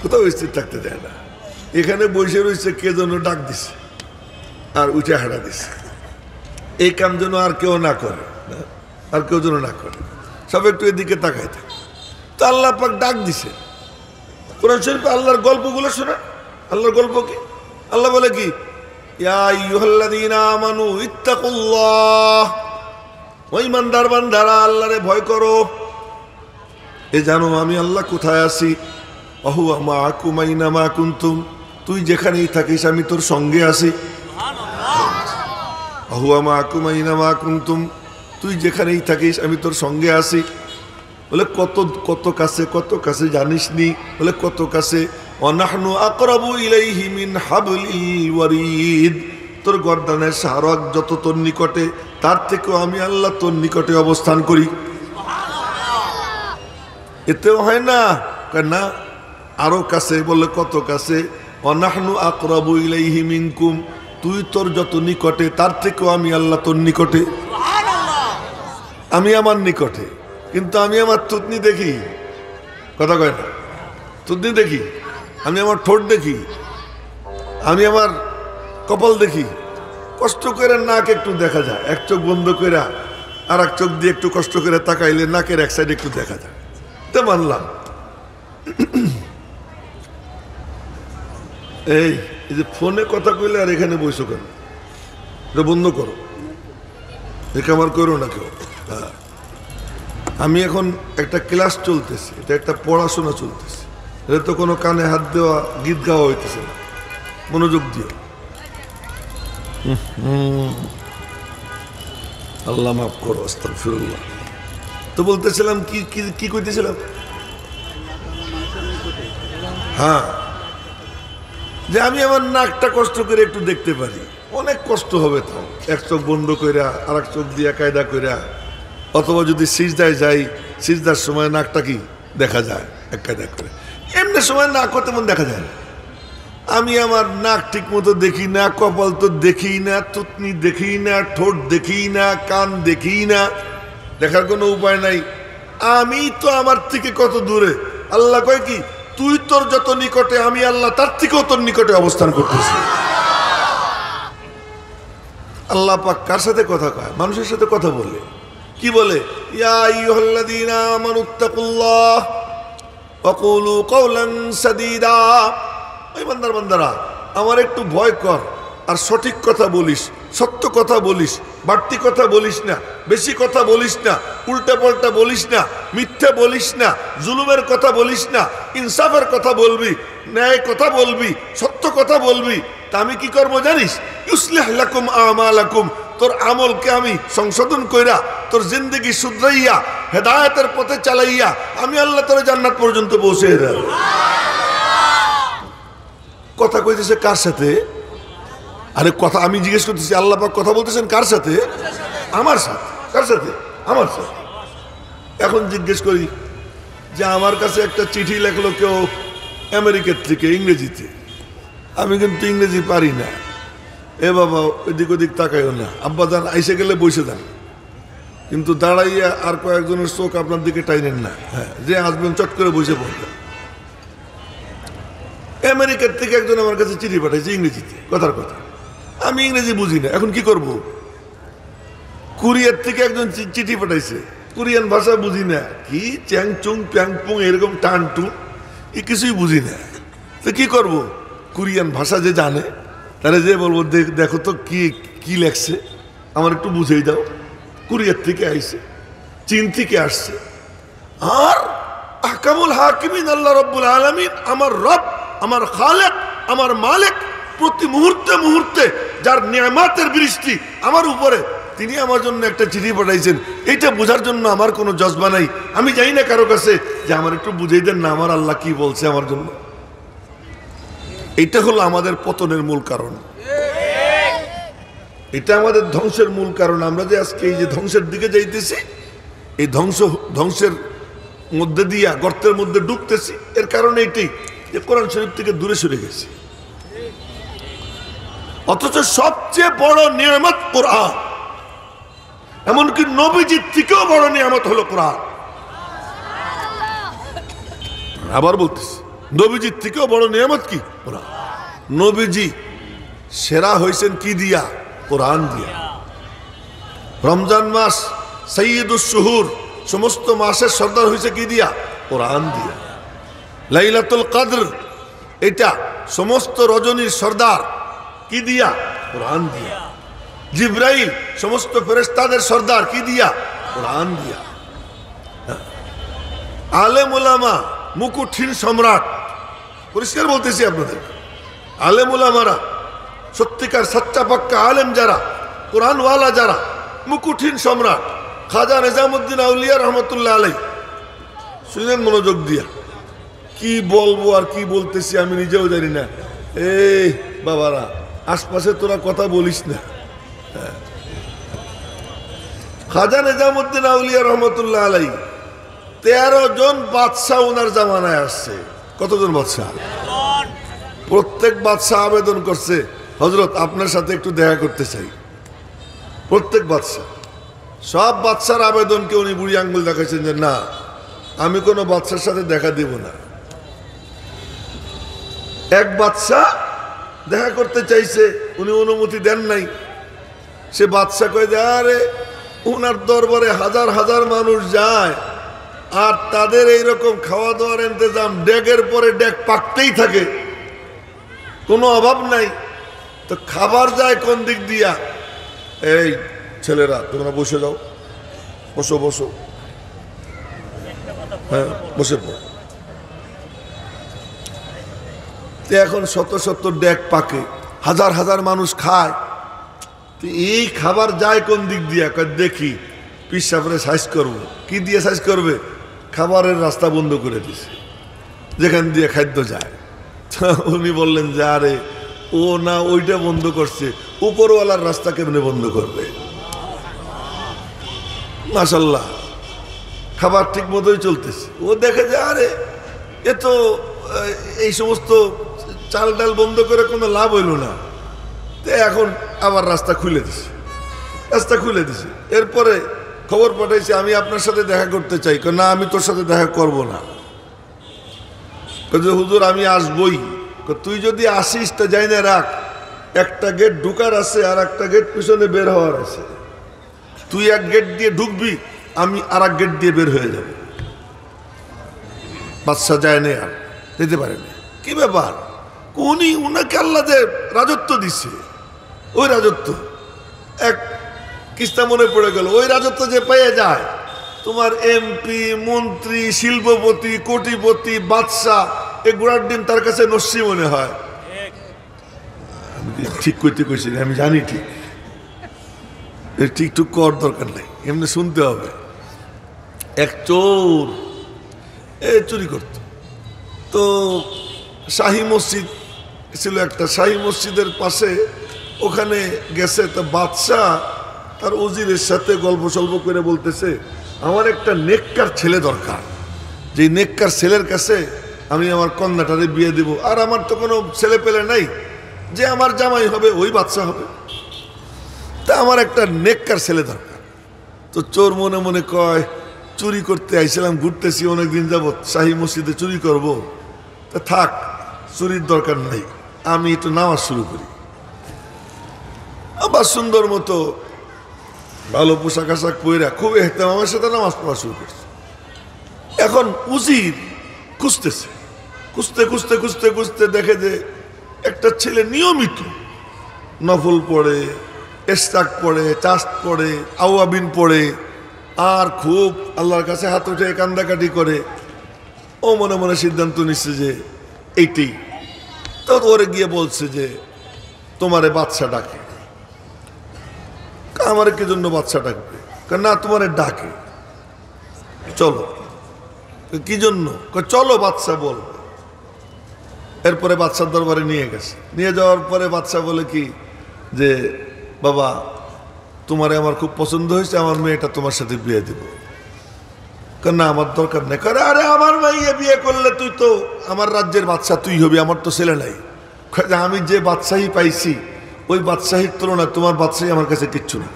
কোথাও স্থির থাকতে দেয় না। এখানে বসে রয়েছে, কে যেন ডাক দিছে আর উঠে হাঁটা দিছে। এই কাম যেন আর কেউ না করে, আর কেউ যেন না করে, সব একটু এদিকে তাকায় থাকে। তো আল্লাহ পাক ডাক দিছে। কোরআন শরীফে আল্লাহর গল্পগুলো শোনা। আল্লাহর গল্প কি? আল্লাহ বলে কি, ইয়া আইয়ুহাল্লাযীনা আমানু ইত্তাকুল্লাহ, ওই ইমানদার বান্দারা আল্লাহরে ভয় করো। এ জানো আমি আল্লাহ কোথায় আছি। ওয়া মাআকুম আইনামা কুনতুম, তুই যেখানেই থাকিস আমি তোর সঙ্গে আছি। ওয়া মাআকুম আইনামা কুনতুম, তুই যেখানেই থাকিস আমি তোর সঙ্গে আছি। বলে কত কত কাছে, কত কাছে জানিস নি? বলে কত কাছে। ওয়ানাহনু আকরাবু ইলাইহি মিন হাবলিল ওয়ারিদ, তোর গর্দানের শাহরগ যত তোর নিকটে, তার থেকেও আমি আল্লাহ তোর নিকটে অবস্থান করি। এতেও হয় না, না আরো কাছে। বলে কত কাছে। ওয়ানাহনু আকরাবু ইলাইহি মিনকুম, তুই তোর যত নিকটে তার থেকেও আমি আল্লাহ তোর নিকটে। আমি আমার নিকটে, কিন্তু আমি আমার থুতনি দেখি, কথা কয় না, থুতনি দেখি, আমি আমার ঠোঁট দেখি, আমি আমার কপাল দেখি। কষ্ট করে নাক একটু দেখা যায়, এক চোখ বন্ধ করে আর এক চোখ দিয়ে একটু কষ্ট করে তাকাইলে নাকের এক সাইড একটু দেখা যায়। তো মানলাম। এই যে ফোনে কথা কইলে আর এখানে বসো কেন? এটা বন্ধ করো, এটা আমার করো না কেউ। হ্যাঁ, আমি এখন একটা ক্লাস চলতেছে, এটা একটা পড়াশোনা চলতেছে, এটা তো কোনো কানে হাত দেওয়া গীত গাওয়া হইতেছে না। মনোযোগ দিও। আল্লাহ মাফ করো, আস্তাগফিরুল্লাহ। তো বলতেছিলাম কি কি কইতেছিলাম? হ্যাঁ, যে আমি আমার নাকটা কষ্ট করে একটু দেখতে পারি, অনেক কষ্ট হবে তো। এক চোখ বন্ধ কইরা আর এক চোখ দিয়া কায়দা কইরা, অথবা যদি সিজদায় যাই, সিজদার সময় নাকটা কি দেখা যায় এক কায়দা করে, এমনি সময় নাক তেমন দেখা যায় না। আমি আমার নাক ঠিক মতো দেখি না, কপাল তো দেখি না, থুতনি দেখি না, ঠোঁট দেখি না, কান দেখি না, দেখার কোনো উপায় নাই। আমি তো আমার থেকে কত দূরে। আল্লাহ কয় কি, তুই তোর যত নিকটে আমি আল্লাহ তার থেকেও তোর নিকটে অবস্থান করতেছি। আল্লাহ পাক কার সাথে কথা কয়? মানুষের সাথে কথা বলে। কি বলে? ইয়া আইয়ুহাল্লাযীনা আমানুত্তাকুল্লাহ ওয়া কুলু কওলান সাদীদা, ওই বান্দার বান্দারা আমার একটু ভয় কর আর সঠিক কথা বলিস, সত্য কথা বলিস, বাড়তি কথা বলিস না, বেশি কথা বলিস না, উল্টা পাল্টা বলিস না, মিথ্যা বলিস না, জুলুমের কথা বলিস না, ইনসাফের কথা বলবি, ন্যায় কথা বলবি, সত্য কথা বলবি। তা আমি কি করবো জানিস? ইউসলিহ লাকুম আমালাকুম, তোর আমলকে আমি সংশোধন কইরা, তোর জিন্দেগি শুধরাইয়া, হেদায়েতের পথে চালাইয়া আমি আল্লাহ তোর জান্নাত পর্যন্ত পৌঁছে দেব। কথা কইতেছে কার সাথে? আরে কথা আমি জিজ্ঞেস করতেছি, আল্লাহ পাক কথা বলতেছেন কার সাথে? আমার সাথে। কার সাথে? আমার সাথে। এখন জিজ্ঞেস করি যে আমার কাছে একটা চিঠি লেখলো কেউ আমেরিকার থেকে ইংরেজিতে, আমি কিন্তু ইংরেজি পারি না। এ বাবা এদিক ওদিক তাকাইও না, আব্বা যান আইসে গেলে বসে যান, কিন্তু দাঁড়াইয়া আর কয়েকজনের চোখ আপনার দিকে টাইনেন না। হ্যাঁ, যে আসবেন চট করে বসে পড়বেন। কুরিয়ার থেকে একজন আমার কাছে চিঠি পাঠাইছে ইংরেজিতে, কথার কথা আমি ইংরেজি বুঝি না, এখন কি করব? কুরিয়ার থেকে একজন চিঠি পাঠাইছে, কোরিয়ান ভাষা বুঝি না, কি চ্যাং চুং প্যাং পুং এরকম টান টুন এ কিছুই বুঝি না, তো কি করব? কোরিয়ান ভাষা যে জানে তাহলে যে বলবো দেখো তো কি কি লেখছে, আমার একটু বুঝেই দাও। কুরিয়ার থেকে আইছে, চীন থেকে আসছে, আর আহকামুল হাকিমিন আল্লাহ রব্বুল আলামিন, আমার রব, আমার খালেক, আমার মালিক, প্রতি মুহূর্তে মুহূর্তে যার নিয়ামতের বৃষ্টি আমার উপরে, তিনি আমার জন্য একটা চিঠি পাঠাইছেন। এইটা বোঝার জন্য আমার কোনো জজবা নাই, আমি যাই না কারো কাছে যে আমার একটু বুঝাই দেন না আমার আল্লাহ কি বলছে আমার জন্য। এটা হলো আমাদের পতনের মূল কারণ, এটা আমাদের ধ্বংসের মূল কারণ। আমরা যে আজকে এই যে ধ্বংসের দিকে যাইতেছি, এই ধ্বংসের মধ্যে দিয়া গর্তের মধ্যে ডুবতেছি, এর কারণ এইটাই যে কোরআন শরীফ থেকে দূরে সরে গেছি। অথচ সবচেয়ে বড় নিয়ামত কোরআন, এমনকি নবীজির থেকেও বড় নিয়ামত হলো কোরআন। আবার বলতেছি, নবীজির থেকেও বড় নিয়ামত কি? কোরআন। নবীজি সেরা হয়েছেন কি দিয়া? কোরআন দিয়া। রমজান মাস সৈয়দুস শুহুর, সমস্ত মাসের সর্দার হয়েছে কি দিয়া? কোরআন দিয়া। লাইলাতুল কদর, এটা সমস্ত রজনীর সর্দার কি দিয়া? কোরআন দিয়া। জিবরাইল সমস্ত ফেরেশতাদের সর্দার কি দিয়া? কোরআন দিয়া। আলেম ওলামা মুকুটহীন সম্রাট, পরিষ্কার বলতেছি আপনাদের, আলেম ওলামারা সত্যিকার সচ্চা পাক্কা আলেম যারা, কোরআনওয়ালা যারা, মুকুটহীন সম্রাট খাজা নিজামুদ্দিন আউলিয়া রহমতুল্লাহ আলাই, শুনেন মনোযোগ দিয়া, কি বলবো আর কি বলতেছি আমি নিজেও জানি না। এই বাবারা আশপাশে তোরা কথা বলিস না। খাজা নিজামুদ্দিন আউলিয়া রহমতুল্লাহ আলাই 13 জন বাদশাহ ওনার জামানায় আসছে। কতজন বাদশাহ? প্রত্যেক বাদশাহ আবেদন করছে, হযরত আপনার সাথে একটু দেখা করতে চাই। প্রত্যেক বাদশাহ, সব বাদশার আবেদনকে উনি বুড়ি আঙ্গুল দেখাইছেন যে না, আমি কোনো বাদশার সাথে দেখা দিব না। এক বাদশাহ দেখা করতে চাইছে, উনি অনুমতি দেন নাই। সে বাদশাহ কয়ে যে আরে ওনার দরবারে হাজার হাজার মানুষ যায়, আর তাদের এইরকম খাওয়া দাওয়ার ইন্তজাম, ডেকের পরে ডেক পাকতেই থাকে, কোনো অভাব নাই, তো খাবার যায় কোন দিক দিয়া? এই ছেলেরা তোমরা বসে যাও, বসো বসো, হ্যাঁ বসে পড়ো। এখন শত শত ডেক পাকে, হাজার হাজার মানুষ খায়, তো এই খাবার যায় কোন দিক দিয়া? দেখি পিসাবরে সাইজ করবো। কি দিয়ে সাইজ করবে? খাবারের রাস্তা বন্ধ করে দিছে, যেখান দিয়ে খাদ্য যায়। উনি বললেন যে আরে ও না, ওইটা বন্ধ করছে, উপরওয়ালার রাস্তা কেমনে বন্ধ করবে? মাশাল্লাহ খাবার ঠিক মতোই চলতেছে। ও দেখে যে আরে এ তো এই সমস্ত চাল ডাল বন্ধ করে কোনো লাভ হইল না, তো এখন আবার রাস্তা খুলে দিছে। এরপরে খবর পাঠাইছে আমি আপনার সাথে দেখা করতে চাই। না, আমি তোর সাথে দেখা করব না। হুজুর আমি আসবই। তুই যদি আসিস তা যাই না রাখ, একটা গেট ঢুকার আছে আর একটা গেট পিছনে বের হওয়ার আছে। তুই এক গেট দিয়ে ঢুকবি, আমি আর এক গেট দিয়ে বের হয়ে যাব। বাদশা যায় না, আর যেতে পারে না। কি ব্যাপার? উনাকে আল্লাহ যে রাজত্ব দিছে, ওই রাজত্ব এক কিস্তা মনে পড়ে গেল। ওই রাজত্ব যে পেয়ে যায়, তোমার এমপি, মন্ত্রী, শিল্পপতি, কোটিপতি, বাদশাহ, এই গোড়ার ডিম তার কাছে নস্যি মনে হয়। আমি ঠিক করতে কইছি, আমি জানি ঠিক, ঠিক টুক করার দরকার নেই, এমনি শুনতে হবে। এক চোর চুরি করত, তো শাহী মসজিদ ছিল একটা, শাহী মসজিদের পাশে ওখানে গেছে। তো বাদশাহ তার উজিরের সাথে গল্প সল্প করে বলতেছে আমার একটা নেককার ছেলে দরকার, যে নেককার ছেলের কাছে আমি আমার কন্যাটারে বিয়ে দেব, আর আমার তো কোনো ছেলে পেলে নাই, যে আমার জামাই হবে ওই বাদশা হবে, তা আমার একটা নেককার ছেলে দরকার। তো চোর মনে মনে কয় চুরি করতে আইছিলাম, ঘুরতেছি অনেকদিন যাবৎ, শাহী মসজিদে চুরি করব, তা থাক চুরির দরকার নেই, আমি একটু নামাজ শুরু করি। আবার সুন্দর মতো ভালো পোশাক আশাক পরে খুব এহতেমামের সাথে নামাজ পড়া শুরু করছে। এখন উজির খুঁজতেছে, খুঁজতে খুঁজতে খুঁজতে খুঁজতে দেখে যে একটা ছেলে নিয়মিত নফল পড়ে, এস্তাক পড়ে, চাস্ত পড়ে, আওয়াবিন পড়ে, আর খুব আল্লাহর কাছে হাত উঠে কান্দাকাটি করে। ও মনে মনে সিদ্ধান্ত নিচ্ছে যে এইটাই। তো ওরে গিয়ে বলছে যে তোমারে বাদশা ডাকে। আমার কি জন্য বাদশা ডাকবে? না, তোমারে ডাকে, চলো। কি জন্য? চলো বাদশা বলবে। এরপরে বাদশার দরবারে নিয়ে গেছে। নিয়ে যাওয়ার পরে বাদশা বলে কি যে বাবা, তোমারে আমার খুব পছন্দ হয়েছে, আমার মেয়েটা তোমার সাথে বিয়ে দেব। না, আমার দরকার নেই। করে আরে আমার মেয়ে বিয়ে করলে তুই তো আমার রাজ্যের বাদশা, তুই হবি, আমার তো ছেলে নাই। আমি যে বাদশাহী পাইছি ওই বাদশাহীর তুলনায় তোমার বাদশাহী আমার কাছে কিচ্ছু নেই।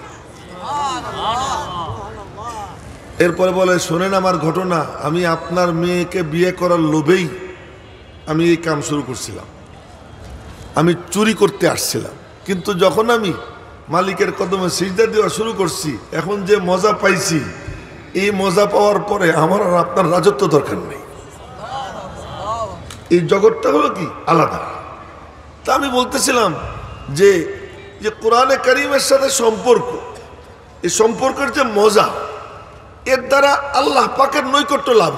এরপরে বলে শোনেন আমার ঘটনা, আমি আপনার মেয়েকে বিয়ে করার লোভেই আমি এই কাম শুরু করছিলাম। আমি চুরি করতে আসছিলাম, কিন্তু যখন আমি মালিকের কদমে সিজদা দেওয়া শুরু করছি, এখন যে মজা পাইছি, এই মজা পাওয়ার পরে আমার আর আপনার রাজত্ব দরকার নেই। এই জগৎটা হলো কি আলাদা। তা আমি বলতেছিলাম যে যে কোরআনে কারীমের সাথে সম্পর্ক, এই সম্পর্কের যে মজা, এর দ্বারা আল্লাহ পাকের নৈকট্য লাভ।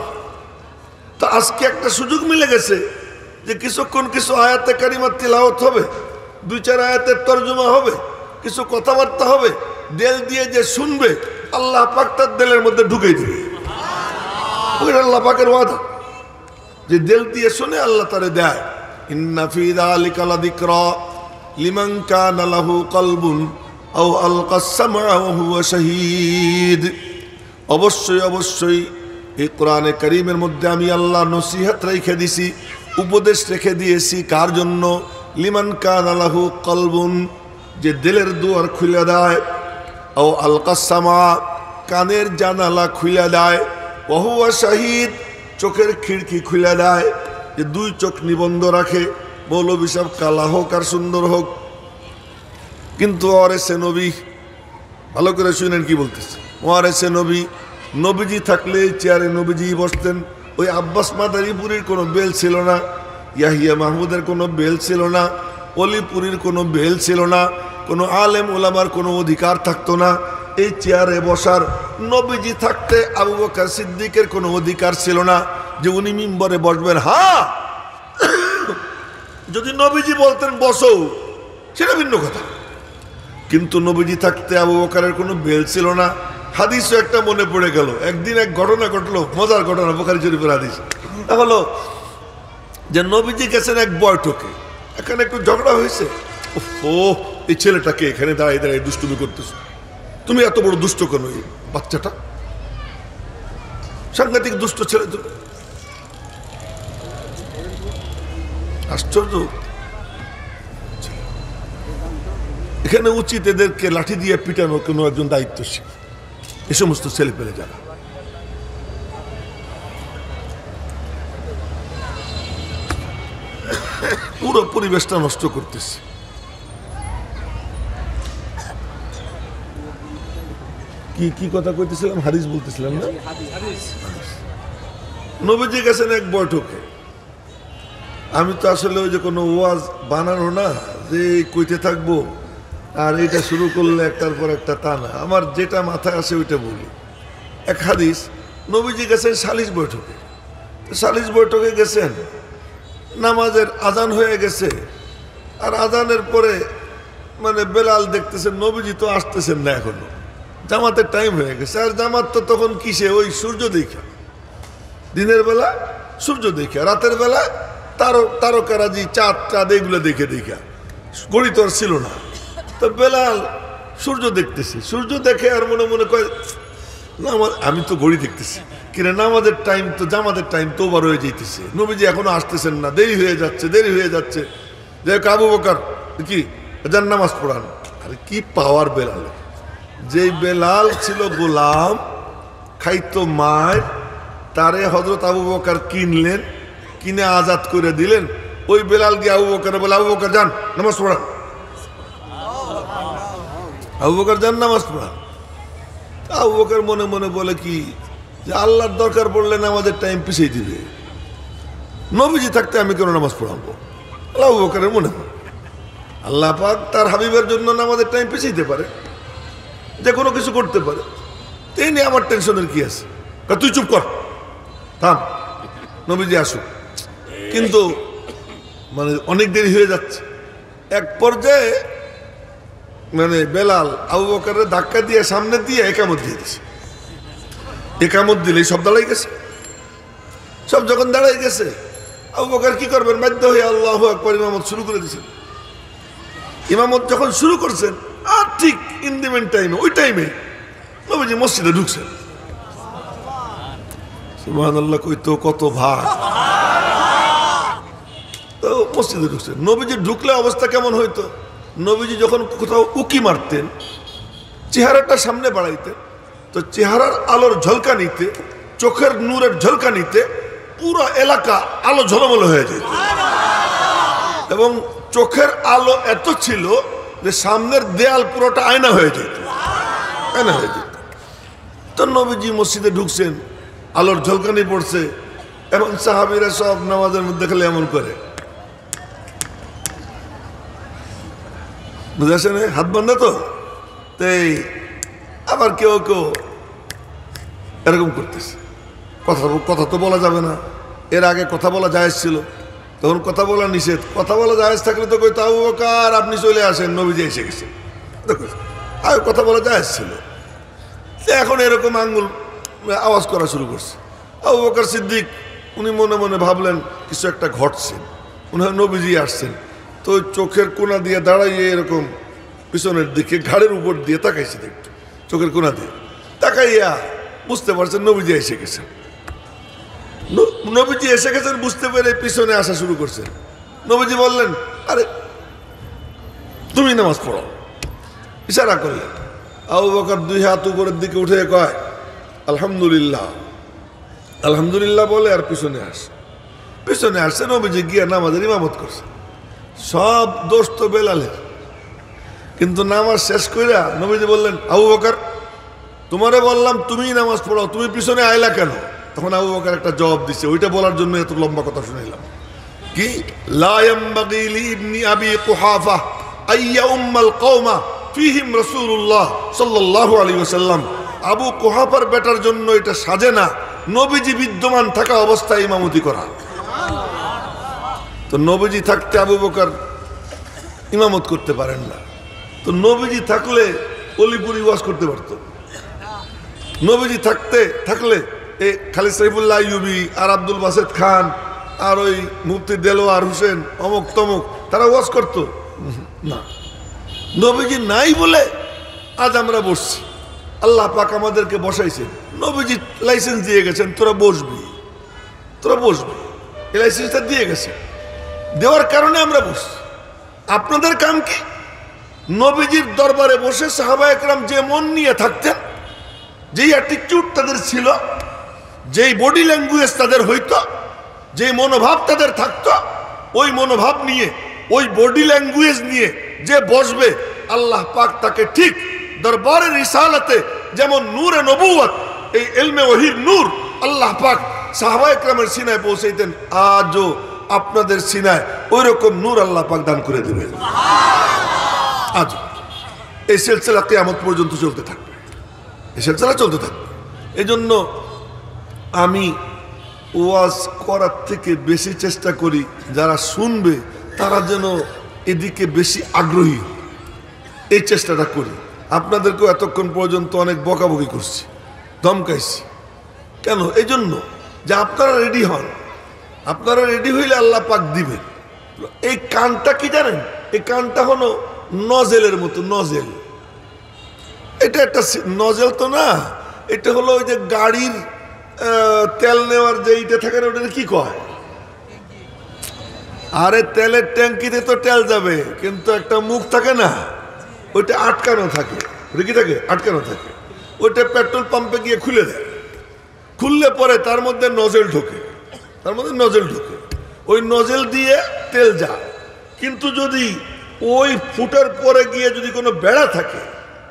তো আজকে একটা সুযোগ মিলে গেছে যে কিছুক্ষণ কিছু আয়াতে কারিমার তিলাওয়াত হবে, 2-4 আয়াতের তর্জমা হবে, কিছু কথাবার্তা হবে, দিল দিয়ে যে শুনবে আল্লাহ পাক তার দিলের মধ্যে ঢুকে দিবে। ওইটা আল্লাহ পাকের ওয়াদা যে দিল দিয়ে শুনে আল্লাহ তারে দেয়। ইন্না ফি যালিকা লাযিকরা লিমান কানা লাহু কলবুন আও আলকাস সামআ ওয়া হুয়া শাহীদ। অবশ্যই অবশ্যই এই কোরআনে কারীমের মধ্যে আমি আল্লাহ নসিহত রেখে দিছি, উপদেশ রেখে দিয়েছি। কার জন্য? লিমান কানা লাহু কলবুন, যে দিলের দুয়ার খুলে দেয়, ও আলকাস সামা, কানের জানালা খুলে দেয়, ওয়া হুয়া শাহীদ, চোখের খিড়কি খুলে দেয়, যে 2 চোখ নিবন্ধ রাখে। মৌলভী সাহেব কালা হোক আর সুন্দর হোক, কিন্তু ওরে সে নবী। ভালো করে শুনেন কি বলতেছে। ওরে সে নবী, নবীজি থাকলে চেয়ারে নবীজি বসতেন। ওই আব্বাস মাদারীপুরীর কোনো বেল ছিল না, ইয়াহিয়া মাহমুদের কোনো বেল ছিল না, অলিপুরীর কোনো বেল ছিল না, কোনো আলেম ওলামার কোনো অধিকার থাকতো না এই চেয়ারে বসার। নবীজি থাকতে আবু বকর সিদ্দিকের কোনো অধিকার ছিল না যে উনি মিম্বরে বসবেন। হ্যাঁ, যদি নবীজি বলতেন বসো, সেটা ভিন্ন কথা, কিন্তু নবীজি থাকতে আবু বকরের কোনো বেল ছিল না। হাদিসও একটা মনে পড়ে গেল। একদিন এক ঘটনা ঘটলো, মজার ঘটনা, বুখারী শরীফের হাদিস। তা হলো যে নবীজি গেছেন এক বৈঠকে, এখানে একটু ঝগড়া হয়েছে। ও এই ছেলেটাকে এখানে দাঁড়িয়ে দাঁড়িয়ে দুষ্টুমি করতেছ, তুমি এত বড় দুষ্ট কেন? এই বাচ্চাটা সাংঘাতিক দুষ্ট ছেলে, তুমি আশ্চর্য। এখানে উচিত এদেরকে লাঠি দিয়ে পিটানো কোনো একজন দায়িত্বশীল, এ সমস্ত ছেলে পেলে যারা। পুরো পরিবেশটা নষ্ট করতেছে। কি কি কথা কইতেছিলাম? হাদিস বলতেছিলাম না? নবীজি গেছেন এক বৈঠকে। আমি তো আসলে ওই যে কোনো ওয়াজ বানানো না যে কইতে থাকবো আর এটা শুরু করলে একটার পর একটা, তা না। আমার যেটা মাথায় আসে ওইটা বলি। এক হাদিস, নবীজি গেছেন সালিশ বৈঠকে। সালিশ বৈঠকে গেছেন, নামাজের আজান হয়ে গেছে, আর আজানের পরে মানে বেলাল দেখতেছেন নবীজি তো আসতেছেন না, এখনো জামাতের টাইম হয়ে গেছে। আর জামাত তো তখন কিসে? ওই সূর্য দেখা, দিনের বেলা সূর্য দেখা, রাতের বেলা তারকারাজি, চাঁদ এইগুলো দেখে দেখা, ঘড়ি তো আর ছিল না। তো বেলাল সূর্য দেখতেছে, সূর্য দেখে আর মনে মনে কয় না আমি তো ঘড়ি দেখতেছি কিনা, নামাজের টাইম তো, জামাতের টাইম তো ওভার হয়ে যাইতেছে, নবীজি এখনো আসতেছেন না, দেরি হয়ে যাচ্ছে, দেরি হয়ে যাচ্ছে। দেখ আবু বকর কি যান নামাজ পড়ান। আরে কি পাওয়ার বেলাল! যেই বেলাল ছিল গোলাম, খাইতো মার, তারে হযরত আবু বকর কিনলেন, কিনে আজাদ করে দিলেন। ওই বেলাল গিয়ে আবু বকর বলে, আবু বকর যান নামাজ পড়ান, আবু বকর যান নামাজ পড়ান। আবু বকর মনে মনে বলে কি যে আল্লাহর দরকার পড়লে নামাজের টাইম পিছিয়ে দিবে, নবীজি থাকতে আমি কেন নামাজ পড়াবো। আবু বকরের মনে হয় আল্লাহ পাক তার হাবিবের জন্য নামাজের টাইম পিছিয়ে দিতে পারে, যে কোনো কিছু করতে পারে, এই নিয়ে আমার টেনশনের কি আছে, তুই চুপ কর, থাম, নবীজি আসুক। কিন্তু মানে অনেক দেরি হয়ে যাচ্ছে। এক পর্যায়ে মানে বেলাল আবু বকরের ধাক্কা দিয়ে সামনে দিয়ে একামত দিয়ে দিছে। একামত দিলেই সব দাঁড়াই গেছে। সব যখন দাঁড়াই গেছে, আবু বকর কি করবেন, বাধ্য হয়ে আল্লাহু আকবার ইমামত শুরু করে দিয়েছেন। ইমামত যখন শুরু করছেন, আর ঠিক ইন দি মেন টাইমে, ওই টাইমে নবীজি মসজিদে ঢুকছেন। সুবহানাল্লাহ, কই তো কত ভাগ। তো মসজিদে ঢুকছেন, নবীজি ঢুকলে অবস্থা কেমন হইতো, নবীজি যখন কোথাও উকি মারতেন, চেহারাটা সামনে বাড়াইতেন, তো চেহারার আলোর ঝলকানিতে, চোখের নূরের ঝলকানিতে পুরো এলাকা আলো ঝলমলো হয়ে যেত। এবং চোখের আলো এত ছিল যে সামনের দেয়াল পুরোটা আয়না হয়ে যেত, আয়না হয়ে যেত। তো নবীজি মসজিদে ঢুকছেন, আলোর ঝলকানি পড়ছে, এবং সাহাবীরা সব নামাজের মধ্যে খালি এমন করে, বুঝেছে না, হাত বান্ধা তো, তাই আবার কেউ কেউ এরকম করতেছে। কথা তো বলা যাবে না, এর আগে কথা বলা জায়েজ ছিল, তখন কথা বলা নিষেধ। কথা বলা জায়েজ থাকলে তো কইতো আবু বকর আপনি চলে আসেন, নবীজি এসে গেছেন, আর কথা বলা জায়েজ ছিল। এখন এরকম আঙ্গুল আওয়াজ করা শুরু করছে। আবু বকর সিদ্দিক উনি মনে মনে ভাবলেন কিছু একটা ঘটছে, উনি নবীজি আসছেন। তো চোখের কোনা দিয়ে দাঁড়াইয়ে এরকম পিছনের দিকে ঘাড়ের উপর দিয়ে তাকাইছে, দেখতে চোখের কোনা দিয়ে তাকাইয়া বুঝতে পারছেন নবীজি এসে গেছেন। নবীজি এসে গেছেন বুঝতে পেরে পিছনে আসা শুরু করছেন। নবীজি বললেন, আরে তুমি নামাজ পড়ো, ইশারা করলেন। আবু বকর দুই হাত উপরের দিকে উঠে কয় আলহামদুলিল্লাহ, আলহামদুলিল্লাহ বলে আর পিছনে আসছে। নবীজি গিয়া নামাজের ইমামত করছে। সব দোষ তো বেলালের, কিন্তু নামাজ শেষ কইরা নবীজি বললেন, আবু বকর তোমারে বললাম তুমি নামাজ পড়াও, তুমি পিছনে আইলা কেন? তখন আবু বকর একটা জবাব দিচ্ছে, ওইটা বলার জন্য এত লম্বা কথা শুনাইলাম। কি লা ইয়ামবাগি লি ইবনি আবি কুহাফা আইয়া উম্মাল কওমা ফিহিম রাসূলুল্লাহ সাল্লাল্লাহু আলাইহি ওয়াসাল্লাম। আবু কুহাফার বেটার জন্য এটা সাজে না নবীজি বিদ্যমান থাকা অবস্থায় ইমামতি করা। তো নবীজি থাকতে আবু বকর ইমামত করতে পারেন না। তো নবীজি থাকলে অলিপুরি ওয়াজ করতে পারত। নবীজি থাকলে এ খালিদ সাইফুল্লাহ আইয়ুবী আর আব্দুল বাসেদ খান আর ওই মুফতি দেলোয়ার হোসেন অমুক তমুক তারা ওয়াজ করতো না। নবীজি নাই বলে আজ আমরা বসছি। আল্লাহ পাক আমাদেরকে বসাইছেন, নবীজি লাইসেন্স দিয়ে গেছেন, তোরা বসবি। এই লাইসেন্সটা দিয়ে গেছে, দেওয়ার কারণে আমরা বসছি। আপনাদের কাম কি? নবীজির দরবারে বসে সাহাবা একরাম যে মন নিয়ে থাকতেন, যেই অ্যাটিটিউড তাদের ছিল, যেই বডি ল্যাঙ্গুয়েজ তাদের হইতো, যেই মনোভাব তাদের থাকতো, ওই মনোভাব নিয়ে, ওই বডি ল্যাঙ্গুয়েজ নিয়ে যে বসবে, আল্লাহ পাক তাকে ঠিক দরবারের রিসালাতে যেমন নূরে নবুয়ত, এই ইলমে ওহীর নূর আল্লাহ পাক সাহাবা একরামের সিনায় পৌঁছাইতেন, আজও আপনাদের সিনায় ওই রকম নূর আল্লাহ পাক দান করে দেবেন। আজ এই সিলসিলা কিয়ামত পর্যন্ত চলতে থাকবে, এই সিলসিলা চলতে থাকবে। এই জন্য আমি ওয়াজ করার থেকে বেশি চেষ্টা করি যারা শুনবে তারা যেন এদিকে বেশি আগ্রহী, এই চেষ্টাটা করি। আপনাদেরকেও এতক্ষণ পর্যন্ত অনেক বকাবকি করছি, ধমকাইছি। কেন? এই জন্য যে আপনারা রেডি হন। আপনারা রেডি হইলে আল্লাহ পাক দিবেন। এই কানটা কি জানেন? এই কানটা হলো নজেলের মতো, নজেল। এটা একটা নজেল তো না, এটা হলো ওই যে গাড়ির তেল নেওয়ার যে এইটা থাকে না, ওটা কি কয়? আরে তেলের ট্যাঙ্কিতে তো তেল যাবে, কিন্তু একটা মুখ থাকে না, ওইটা আটকানো থাকে। ওটা কি থাকে? আটকানো থাকে। ওইটা পেট্রোল পাম্পে গিয়ে খুলে দেয়। খুললে পরে তার মধ্যে নজেল ঢোকে, ওই নজেল দিয়ে তেল যায়, কিন্তু যদি ওই ফুটের পরে গিয়ে যদি কোনো বেড়া থাকে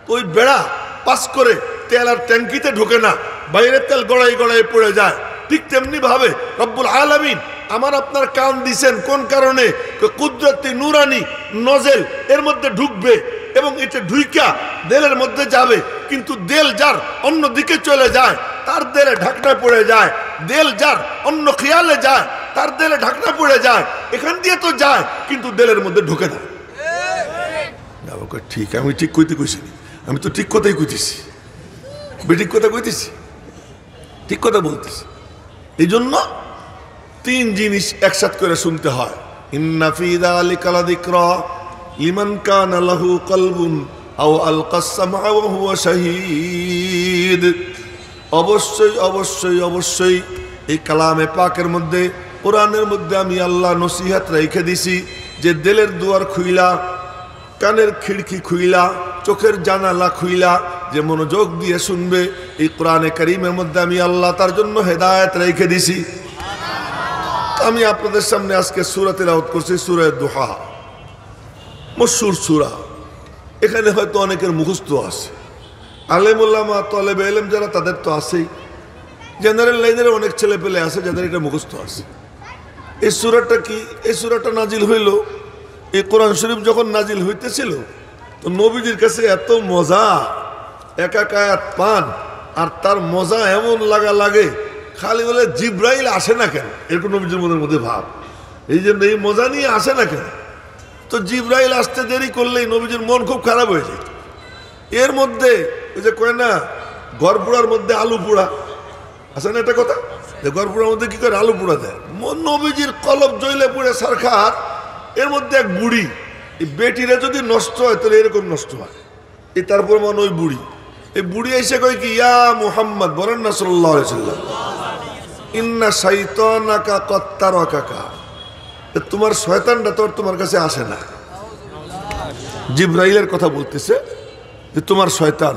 তো ওই বেড়া পাস করে তেল আর ট্যাঙ্কিতে ঢোকে না, বাইরে তেল গড়াই গড়াই পড়ে যায়। ঠিক তেমনি ভাবে রব্বুল আলামিন আমার আপনার কান দিছেন কোন কারণে? কুদরতি নুরানি নজেল এর মধ্যে ঢুকবে এবং এটা ঢুইকা দেলের মধ্যে যাবে, কিন্তু দেল যার অন্য দিকে চলে যায় তার দেলে ঢাকনা পড়ে যায়, দেল যার অন্য খেয়ালে যায় তার দেলে ঢাকনা পড়ে যায়। এখান দিয়ে তো যায় কিন্তু দেলের মধ্যে ঢোকে না। ঠিক, আমি ঠিক কইতে কইছি, আমি তো ঠিক কথাই কইতেছি, বেঠিক কথা কইতেছি, ঠিক কথা বলতেছি। এই জন্য তিন জিনিস একসাথ করে শুনতে হয়। ইন্না ফি যালিকা লাযিকরা লিমান কানা লাহু কলবুন আও আলকাস সামআ ওয়া হুয়া শাহীদ। অবশ্যই অবশ্যই অবশ্যই এই কালামে পাকের মধ্যে, কোরআনের মধ্যে আমি আল্লাহ নসিহত রেখে দিছি যে দিলের দুয়ার খুইলা, কানের খিড়কি খুইলা, চোখের জানালা খুইলা যে মনোযোগ দিয়ে শুনবে, এই কোরআনে কারীমের মধ্যে আমি আল্লাহ তার জন্য হেদায়েত রেখে দিছি। আমি আপনাদের সামনে আজকে সূরা তেলাওয়াত করছি, সূরা দুহা, মশহুর সূরা। এখানে হয়তো অনেকের মুখস্থ আছে, আলেম উলামা তলেবে ইলম যারা তাদের তো আছেই, জেনারেল লাইনের অনেক ছেলে পেলে আছে যাদের এটা মুখস্থ আছে। এই সূরাটা কি? এই সূরাটা নাজিল হইল, এই কোরআন শরীফ যখন নাজিল হইতেছিল তো নবীজির কাছে এত মজা, এক এক আয়াত পান আর তার মজা এমন লাগে খালি বলে জিব্রাইল আসে না কেন, এরকম নবীজির মনের মধ্যে ভাব। এই জন্য এই মজা নিয়ে আসে না কেন, তো জিব্রাইল আসতে দেরি করলেই নবীজির মন খুব খারাপ হয়ে যেত। এর মধ্যে ওই যে কয় না ঘর পোড়ার মধ্যে আলু পোড়া আছে না, একটা কথা, যে ঘর পোড়ার মধ্যে কি করে আলু পোড়া দেয়, নবীজির কলব জ্বলে পড়ে সরকার। এর মধ্যে এক বুড়ি, এই বেটিরা যদি নষ্ট হয় তাহলে এরকম নষ্ট হয়। এই তারপর মনে ওই বুড়ি, এই বুড়ি এসে কয় কি, ইয়া মুহাম্মদ, বলেন না সাল্লাল্লাহু আলাইহি ওয়াসাল্লাম, ইন্না শাইতানাকা কদ তারাকাকা, তোমার শয়তানটা তো তোমার কাছে আসে না। জিব্রাইলের কথা বলতেছে যে তোমার শয়তান।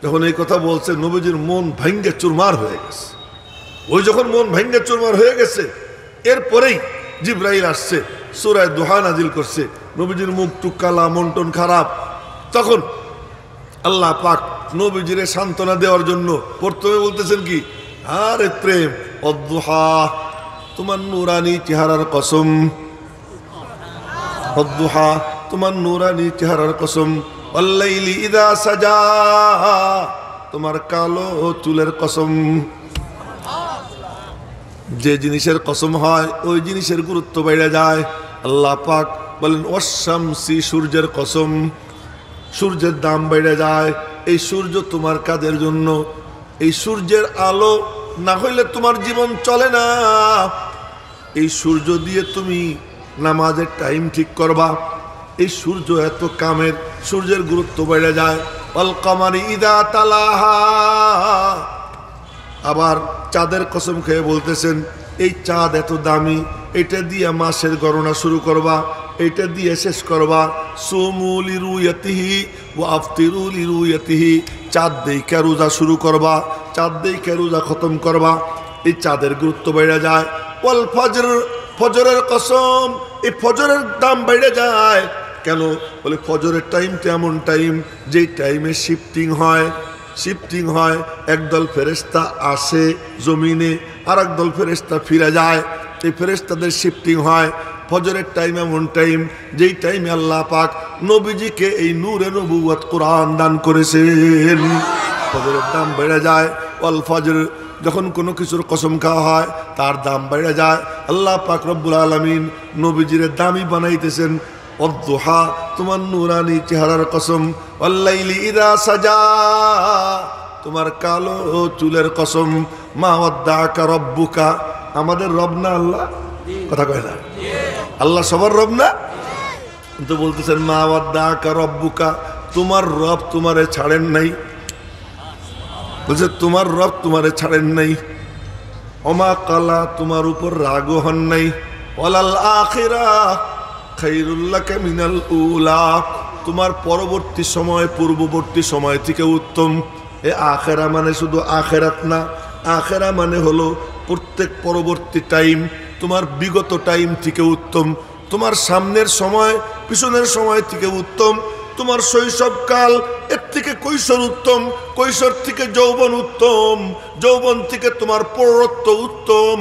যখন এই কথা বলছে নবীজির মন ভাঙ্গে চুরমার হয়ে গেছে। ওই যখন মন ভাঙ্গে চুরমার হয়ে গেছে, এরপরেই জিব্রাইল আসছে, সূরা দুহা নাজিল করছে। নবীজির মুখ টুক কালা, মন টন খারাপ। তখন আল্লাহ পাক নবীজিরে সান্ত্বনা দেওয়ার জন্য প্রথমে বলতেছেন কি, আরে প্রেম, অদ্দুহা, তোমার নুরানি চেহারার কসম, অদ্দুহা, তোমার নুরানি চেহারার কসম, ওয়াল্লাইলি ইযা সাজা, তোমার কালো চুলের কসম। যে জিনিসের কসম হয় ওই জিনিসের গুরুত্ব বেড়ে যায়। আল্লাহ পাক বলেন ওয়াশ-শামসি, সূর্যের কসম, সূর্যের দাম বেড়ে যায়। এই সূর্য তোমার কাজের জন্য, এই সূর্যের আলো না হইলে তোমার জীবন চলে না। এই সূর্য দিয়ে তুমি নামাজের টাইম ঠিক করবা। এই সূর্য এত কামের, সূর্যের গুরুত্ব বেড়ে যায়। ওয়াল কামারি ইযা তালাহা, আবার চাঁদের কসম খেয়ে বলতেছেন এই চাঁদ এত দামি, এটা দিয়ে মাসের গণনা শুরু করবা, এটা দিয়ে শেষ করবা। সুমু লিরুয়াতিহি ওয়া আফতিরু লিরুয়াতিহি, চাঁদ দেইখা রোজা শুরু করবা, চাঁদ দেইখা রোজা খতম করবা। এই চাঁদের গুরুত্ব বেড়ে যায়। ওয়াল ফজর, ফজরের কসম, এই ফজরের দাম বেড়ে যায়। কেন? বলে ফজরের টাইমটা এমন টাইম যেই টাইমে শিফটিং হয়, শিফটিং হয়। একদল ফেরেশতা আসে জমিনে, আর একদল ফেরেশতা ফিরে যায়। এই ফেরেশতাদের শিফটিং হয়। ফজরের টাইম এমন টাইম যেই টাইমে আল্লাহ পাক নবীজিকে এই নূরে নবুয়ত কোরআন দান করেছেন। ফজরের দাম বেড়ে যায়। ওয়াল ফজর, যখন কোনো কিছুর কসম খাওয়া হয় তার দাম বেড়ে যায়। আল্লাহ পাক রব্বুল আলামিন নবীজিরে দামি বানাইতেছেন। অদ্দুহা, তোমার নুরানি চেহারার কসম। ওয়াল্লাইলি ইযা সাজা, তোমার কালো চুলের কসম। মা ওয়াদ্দাআকা রব্বুকা, আমাদের রব না আল্লাহ? কথা কয় না? আল্লাহ সবার রব না? কিন্তু বলতেছেন মা ওয়াদ্দাআকা রব্বুকা, তোমার রব তোমারে ছাড়েন নাই। বলছে তোমার রব তোমারে ছাড়েন নাই। ওমা কালা, তোমার উপর রাগও হন নাই। ওয়ালাল আখিরাহ খায়রুল লাকা মিনাল উলা, তোমার পরবর্তী সময় পূর্ববর্তী সময় থেকে উত্তম। এ আখেরা মানে শুধু আখেরাত না, আখেরা মানে হলো প্রত্যেক পরবর্তী টাইম। তোমার বিগত টাইম থেকে উত্তম, তোমার সামনের সময় পিছনের সময় থেকে উত্তম, তোমার শৈশবকাল এর থেকে কৈশোর উত্তম, কৈশোর থেকে যৌবন উত্তম, যৌবন থেকে তোমার পৌরত্ব উত্তম,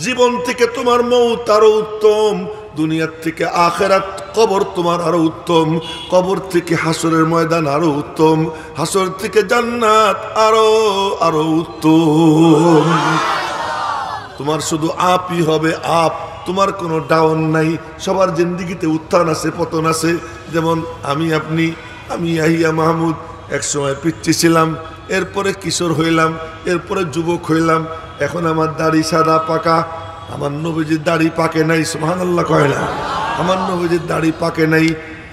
জীবন থেকে তোমার মৌত আরো উত্তম, দুনিয়ার থেকে আখেরাত কবর তোমার আরো উত্তম, কবর থেকে হাসরের ময়দান আরো উত্তম, হাসর থেকে জান্নাত আরো আরো উত্তম। তোমার শুধু আপই হবে আপ, তোমার কোনো ডাউন নাই। সবার জিন্দিগিতে উত্থান আছে পতন আছে। যেমন আমি ইয়াহিয়া মাহমুদ একসময় পিচ্ছি ছিলাম, এরপরে কিশোর হইলাম, এরপরে যুবক হইলাম, এখন আমার দাড়ি সাদা পাকা। আমার নবীজির দাড়ি পাকে নাই, সুবহানাল্লাহ কয় না? আমার নবীজির দাড়ি পাকে নাই,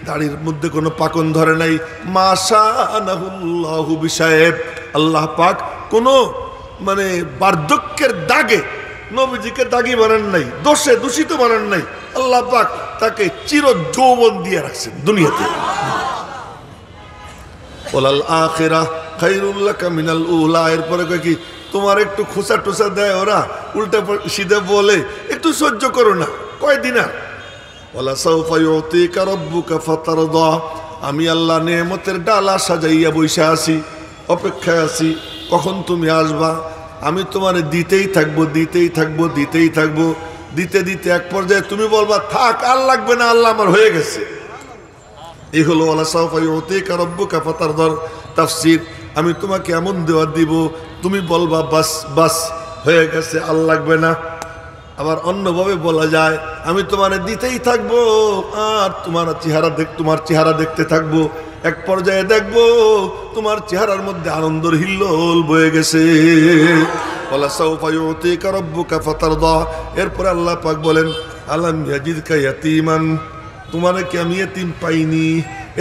দাড়ির মধ্যে কোনো পাকন ধরে নাই। মাশাআল্লাহু বিশায়েব, আল্লাহ পাক কোনো মানে বার্ধক্যের দাগে নবীজিকে দাগি বানান নাই, দোষে দূষিত বানান নাই। আল্লাহ পাক তাকে চির যৌবন দিয়ে রাখছেন দুনিয়াতে। ওয়ালাল আখিরাহ খায়রুল লাকা মিনাল উলা। এরপরে কয় কি, তোমার একটু খোসা টোসা দেয় ওরা, উল্টা সিধে বলে, একটু সহ্য করো না, কয়দিন আর। ওয়ালা সাউফা ইউতিকা রাব্বুকা ফাতারদা। আমি আল্লাহ নেয়ামতের ডালা সাজাইয়া বইসা আছি, অপেক্ষায় আছি কখন তুমি আসবা। আমি তোমারে দিতেই থাকবো, দিতেই থাকবো, দিতেই থাকবো, দিতে দিতে এক পর্যায়ে তুমি বলবা থাক আর লাগবে না, আল্লাহ আমার হয়ে গেছে। এই হলো ওয়ালা সাউফা ইউতিকা রাব্বুকা ফাতারদা তাফসীর। আমি তোমাকে এমন দেওয়া দিব, তুমি বলবা বাস বাস হয়ে গেছে, আর লাগবে না। আবার অন্যভাবে বলা যায়, আমি তোমারে দিতেই থাকবো আর তোমার চেহারা দেখতে থাকবো, এক পর্যায়ে দেখবো তোমার চেহারার মধ্যে আনন্দের হিল্লোল বয়ে গেছে। ওয়ালা সাউফা ইউতিকা রাব্বুকা ফাতারদা। এরপরে আল্লাহ পাক বলেন, আলাম ইয়াজিদকা ইয়াতীমান, তোমারে কি আমি এতিম পাইনি?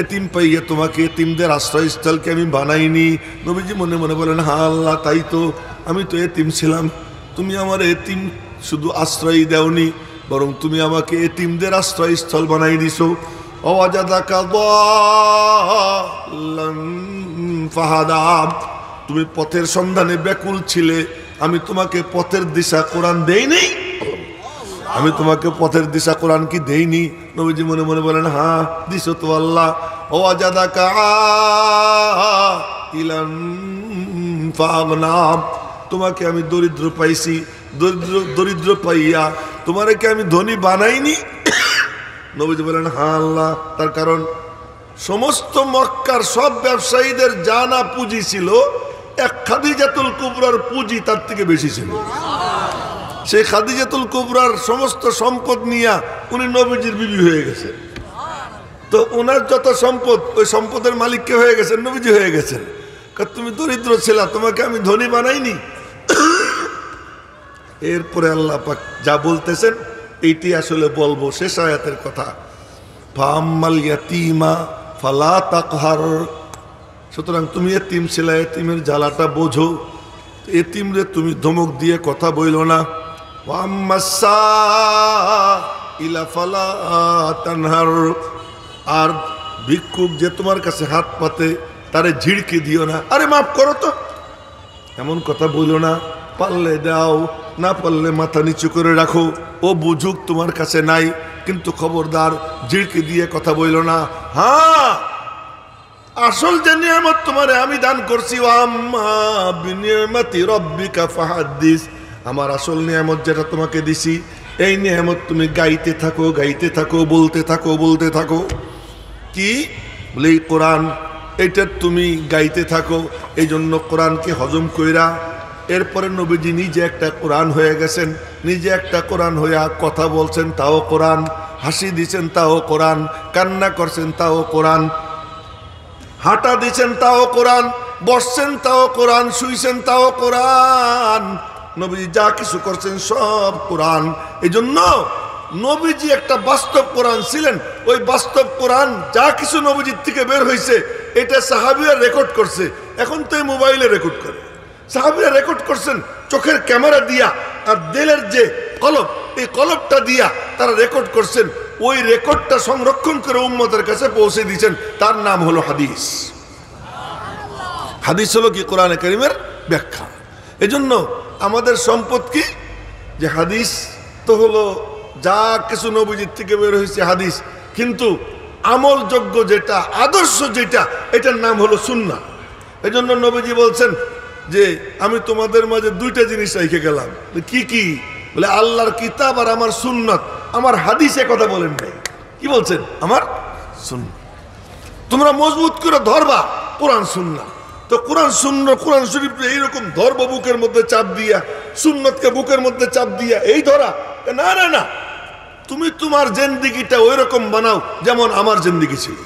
এতিম পাইয়ে তোমাকে এতিমদের আশ্রয়স্থলকে আমি বানাইনি? নবীজি মনে মনে বলেন, হ্যাঁ আল্লাহ তাই তো, আমি তো এতিম ছিলাম, তুমি আমার এতিম শুধু আশ্রয় দেওনি, বরং তুমি আমাকে এতিমদের আশ্রয়স্থল বানাই দিছো। ওয়াজাদাকা দাল্লান ফাহাদা, তুমি পথের সন্ধানে ব্যাকুল ছিলে, আমি তোমাকে পথের দিশা কোরআন দেইনি? আমি তোমাকে পথের দিশা কোরআন কি দেইনি? নবীজি মনে মনে বলেন, হ্যাঁ দিছো তো আল্লাহ। ওয়াজাদাকা ইলান ফাগনা, তোমাকে আমি দরিদ্র পাইছি, দরিদ্র পাইয়া তোমারে কি আমি ধনী বানাইনি? নবীজি বলেন, হ্যাঁ আল্লাহ। তার কারণ সমস্ত মক্কার সব ব্যবসায়ীদের জানা পুঁজি ছিল, এক খাদিজাতুল কুবরার পুঁজি তার থেকে বেশি ছিল। সেই খাদিজাতুল কুবরার সমস্ত সম্পদ নিয়ে উনি নবীজির বিবি হয়ে গেছে। তো ওনার যত সম্পদ, ওই সম্পদের মালিক কে হয়ে গেছেন? নবীজি হয়ে গেছেন। তুমি দরিদ্র ছিলা, তোমাকে আমি ধনী বানাইনি? এরপরে আল্লাহ পাক যা বলতেছেন এইটি আসলে বলবো, শেষ আয়াতের কথা। ফাম্মাল ইয়াতীমা ফালা তাকহার। সুতরাং তুমি এতিম ছিলা, এতিমের জ্বালাটা বোঝো, এতিমরে তুমি ধমক দিয়ে কথা বইল না। আর ভিক্ষুক যে তোমার কাছে হাত পাতে তারে ঝিড়কি দিও না, আরে মাফ করো তো, এমন কথা বইল না। পারলে দাও, না পারলে মাথা নিচু করে রাখো, ও বুঝুক তোমার কাছে নাই, কিন্তু খবরদার ঝিড়কি দিয়ে কথা বইল না। হ্যাঁ, আসল যে নিয়ামত তোমারে আমি দান করছি, আম্মা বিনিয়ামতি রব্বিকা ফাহাদ্দিস, আমার আসল নিয়ামত যেটা তোমাকে দিছি, এই নিয়ামত তুমি গাইতে থাকো, গাইতে থাকো, বলতে থাকো, বলতে থাকো। কি বলে? এই কোরআন, এইটা তুমি গাইতে থাকো। এই জন্য কোরআনকে হজম কইরা এরপরে নবীজি নিজে একটা কোরআন হয়ে গেছেন, নিজে একটা কোরআন হইয়া কথা বলছেন, তাও কোরআন, হাসি দিচ্ছেন তাও কোরআন, কান্না করছেন তাও কোরআন, হাঁটা দিচ্ছেন তাও কোরআন, বসছেন তাও কোরআন, শুইছেন তাও কোরআন। নবীজি যা কিছু করছেন সব কোরআন। এই জন্য নবীজি একটা বাস্তব কোরআন ছিলেন। ওই বাস্তব কোরআন যা কিছু নবীজির থেকে বের হয়েছে, এটা সাহাবীরা রেকর্ড করছে। এখন তো এই মোবাইলে রেকর্ড করে, সাহাবীরা রেকর্ড করছেন চোখের ক্যামেরা দিয়া, আর দিলের যে কলব, এই কলবটা দিয়া তারা রেকর্ড করছেন। ওই রেকর্ডটা সংরক্ষণ করে উম্মতের কাছে পৌঁছে দিয়েছেন। তার নাম হলো হাদিস। হাদিস হলো কি? কোরআনে কারীমের ব্যাখ্যা। এজন্য আমাদের সম্পদ কি? যে হাদিস তো হলো যা কিছু নবীজির থেকে বের হয়েছে হাদিস, কিন্তু আমলযোগ্য যেটা, আদর্শ যেটা, এটার নাম হলো সুন্নাহ। এই জন্য নবীজি বলছেন যে আমি তোমাদের মাঝে দুইটা জিনিস রেখে গেলাম। কি কি? বলে আল্লাহর কিতাব আর আমার সুন্নাত। আমার হাদিসে কথা বলেন নাই, কি বলছেন? আমার সুন্নাহ তোমরা মজবুত করে ধরবা, কোরআন সুন্নাহ। তো কোরআন সুন্নাহ, কোরআন শরীফ এইরকম ধরবো বুকের মধ্যে চাপ দিয়া, সুন্নতকে বুকের মধ্যে চাপ দিয়া এই ধরা? না না না, তুমি তোমার জিন্দেগিটা ওই রকম বানাও যেমন আমার জিন্দেগি ছিল,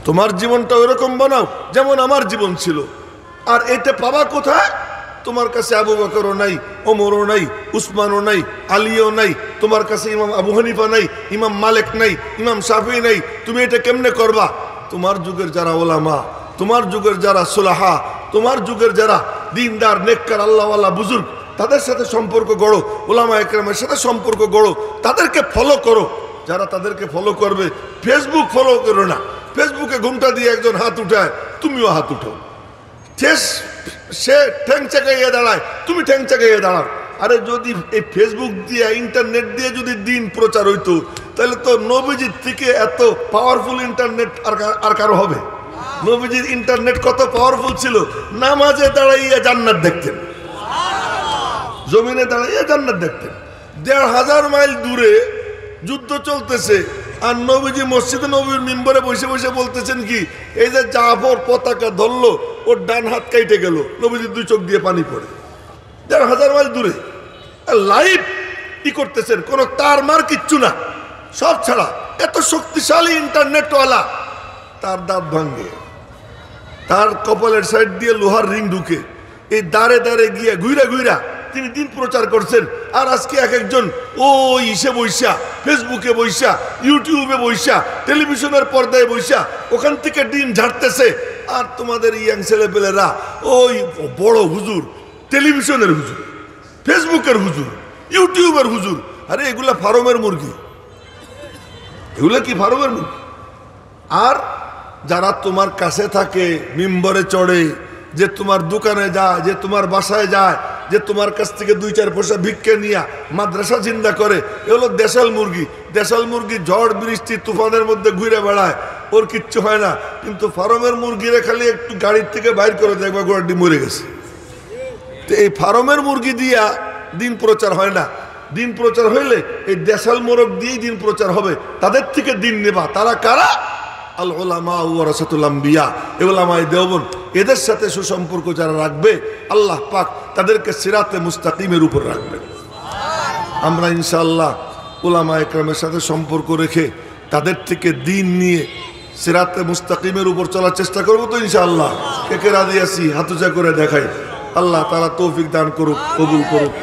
তোমার জীবনটা ওই রকম বানাও যেমন আমার জীবন ছিল। আর এটা পাবা কোথায়? তোমার কাছে আবু বকরও নাই, ওমরও নাই, উসমানও নাই, আলীও নাই, তোমার কাছে ইমাম আবু হানিফা নাই, ইমাম মালিক নাই, ইমাম শাফি নাই। তুমি এটা কেমনে করবা? তোমার যুগের যারা ওলামা, তোমার যুগের যারা সুলাহা, তোমার যুগের যারা দিনদার নেককার আল্লাহওয়ালা বুজুর্গ, তাদের সাথে সম্পর্ক গড়ো, ওলামা একরামের সাথে সম্পর্ক গড়ো, তাদেরকে ফলো করো। যারা তাদেরকে ফলো করবে, ফেসবুক ফলো করো না। ফেসবুকে ঘুমটা দিয়ে একজন হাত উঠায়, তুমিও হাত উঠো। সে ঠ্যাং চাকাইয়ে দাঁড়ায়, তুমি ঠ্যাং চাকাইয়ে দাঁড়াও। আরে যদি এই ফেসবুক দিয়ে, ইন্টারনেট দিয়ে যদি দিন প্রচার হইতো, তাহলে তো নবীজির থেকে এত পাওয়ারফুল ইন্টারনেট আর কারো হবে? নবীজির ইন্টারনেট কত পাওয়ারফুল ছিল! নামাজে দাঁড়াইয়া জান্নাত দেখতেন, জমিনে দাঁড়াইয়া জান্নাত দেখতেন। ১,৫০০ মাইল দূরে যুদ্ধ চলতেছে, আর নবীজি মসজিদে নবীর মিম্বরে বসে বসে বলতেছেন কি, এই যে জাফর পতাকা ধরলো, ওর ডান হাত কাইটে গেল, নবীজির 2 চোখ দিয়ে পানি পড়ে। ১,৫০০ মাইল দূরে লাইভ কি করতেছেন, কোনো তার মার কিচ্ছু না, সব ছাড়া। এত শক্তিশালী ইন্টারনেটওয়ালা, তার দাঁত ভাঙ্গে, তার কপালের সাইড দিয়ে লোহার রিং ঢুকে, এই দাঁড়ে দাঁড়ে গিয়ে ঘুইরা ঘুইরা তিনি দিন প্রচার করছেন। আর আজকে এক একজন ওই ইসে বইসা, ফেসবুকে বইসা, ইউটিউবে বইসা, টেলিভিশনের পর্দায় বইসা ওখান থেকে দিন ঝাড়তেছে। আর তোমাদের ইয়াং ছেলেপেলেরা ওই বড় হুজুর, টেলিভিশনের হুজুর, ফেসবুকের হুজুর, ইউটিউবের হুজুর। আরে এগুলা ফার্মের মুরগি, এগুলা কি ফার্মের মুরগি? আর যারা তোমার কাছে থাকে, মিম্বরে চড়ে, যে তোমার দোকানে যায়, যে তোমার বাসায় যায়, যে তোমার কাছ থেকে 2-4 পয়সা ভিক্ষে নিয়ে মাদ্রাসা জিন্দা করে, এগুলো দেশাল মুরগি। দেশাল মুরগি ঝড় বৃষ্টি তুফানের মধ্যে ঘুরে বেড়ায়, ওর কিচ্ছু হয় না। কিন্তু ফার্মের মুরগিরে খালি একটু গাড়ির থেকে বাইর করে দেখবা গোড়াটি মরে গেছে। তো এই ফার্মের মুরগি দিয়া দিন প্রচার হয় না। দিন প্রচার হইলে এই দেশাল মোরগ দিয়েই দিন প্রচার হবে। তাদের থেকে দিন নেবা। তারা কারা? আল উলামা ওয়ারাসাতুল আম্বিয়া, এই উলামায়ে দেওবন্দ। এদের সাথে সুসম্পর্ক যারা রাখবে, আল্লাহ পাক তাদেরকে সিরাতে মুস্তাকিমের উপর রাখবেন। আমরা ইনশাআল্লাহ উলামায়ে কেরামের সাথে সম্পর্ক রেখে তাদের থেকে দিন নিয়ে সিরাতে মুস্তাকিমের উপর চলার চেষ্টা করবো তো ইনশাআল্লাহ। কে রাজি আছি? হাত উঁচা করে দেখাই। আল্লাহ তাআলা তৌফিক দান করুক, কবুল করুক।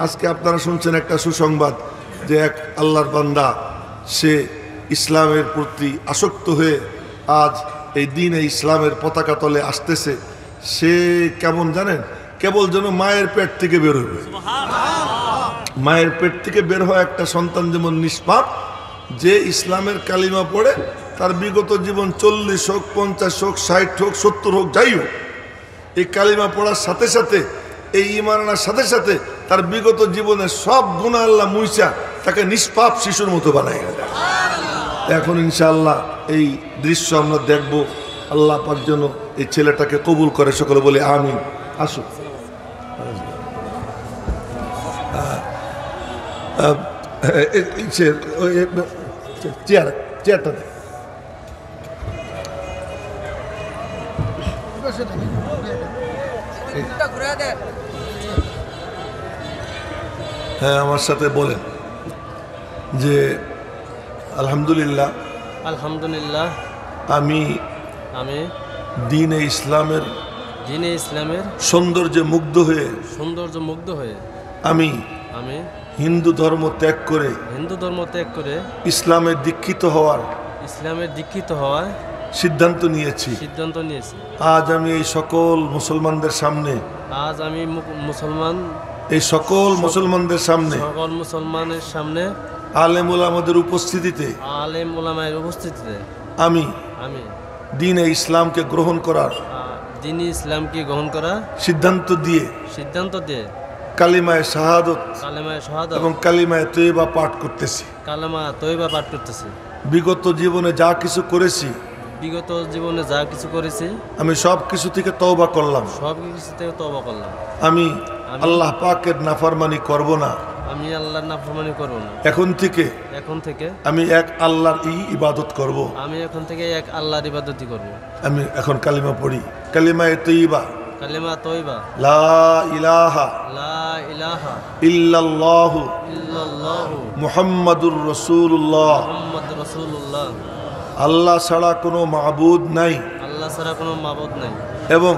আজকে আপনারা শুনছেন একটা সুসংবাদ যে এক আল্লাহর বান্দা, সে ইসলামের প্রতি আসক্ত হয়ে আজ এই দিনে ইসলামের পতাকা তলে আসতেছে। সে কেমন জানেন? কেবল যেন মায়ের পেট থেকে বের হবে। মায়ের পেট থেকে বের হওয়া একটা সন্তান যেমন নিষ্পাপ, যে ইসলামের কালিমা পড়ে, তার বিগত জীবন 40 হোক, 50 হোক, 60 হোক, 70 হোক, যাই হোক, এই কালিমা পড়ার সাথে সাথে, এই ঈমান আনার সাথে সাথে তার বিগত জীবনের সব গুনাহ আল্লাহ মুইসা তাকে নিষ্পাপ শিশুর মতো বানায়। এখন ইনশাআল্লাহ এই দৃশ্য আমরা দেখব। আল্লাহ পাক যেন এই ছেলেটাকে কবুল করে, সকলে বলে আমিন। আসুন চেয়ারটা দেখ। হ্যাঁ, আমার সাথে বলেন যে আলহামদুলিল্লাহ, আলহামদুলিল্লাহ, আমি দিনে ইসলামের সৌন্দর্যে মুগ্ধ হয়ে আমি হিন্দু ধর্ম ত্যাগ করে ইসলামের দীক্ষিত হওয়ার সিদ্ধান্ত নিয়েছি। আজ আমি এই সকল মুসলমানদের সামনে, এই সকল মুসলমানদের সামনে আলেম ওলামাদের উপস্থিতিতে আমি দ্বীনে ইসলামকে গ্রহণ করার সিদ্ধান্ত দিয়ে কালিমায়ে শাহাদত কালেমায় শাহাদাত এবং কালিমায়ে তৈবা পাঠ করতেছি। কালেমা তৈবা পাঠ করতেছি। বিগত জীবনে যা কিছু করেছি বিগত জীবনে যা কিছু করেছি আমি সব কিছু থেকে তওবা করলাম। সব কিছু থেকে তওবা করলাম। আমি আল্লাহ পাকের নাফরমানি করব না। আমি আল্লাহর নাফরমানি করব না। এখন থেকে এখন থেকে আমি এক আল্লাহর ইবাদত করব। আমি এখন থেকে এক আল্লাহর ইবাদতই করব। আমি এখন কালিমা পড়ি, কালিমায়ে তৈবা কালেমা তৈবা লা ইলাহা লা ইলাহা ইল্লাল্লাহু ইল্লাল্লাহু মুহাম্মাদুর রাসূলুল্লাহ। মুহাম্মদ রাসূলুল্লাহ। আল্লাহ ছাড়া কোনো মাবুদ নাই আল্লাহ ছাড়া কোনো মাবুদ নাই এবং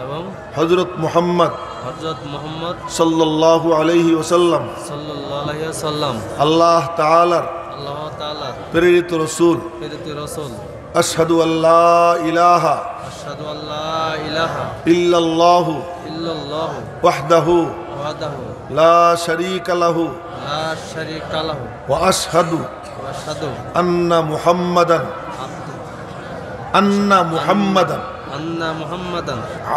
এবং হযরত মুহাম্মদ হযরত মুহাম্মদ সাল্লাল্লাহু আলাইহি ওয়াসাল্লাম সাল্লাল্লাহু আলাইহি ওয়াসাল্লাম আল্লাহ তাআলার আল্লাহ তাআলা প্রেরিত রাসূল। প্রেরিত রাসূল। আশহাদু আল্লা ইলাহা আশহাদু আল্লা ইলাহা ইল্লাল্লাহু ইল্লাল্লাহু ওয়াহদাহু ওয়াহদাহু লা শারীকা লাহু লা শারীকা লাহু ওয়া আশহাদু ওয়া আশহাদু আন্না মুহাম্মাদান আন্না মুহাম্মাদান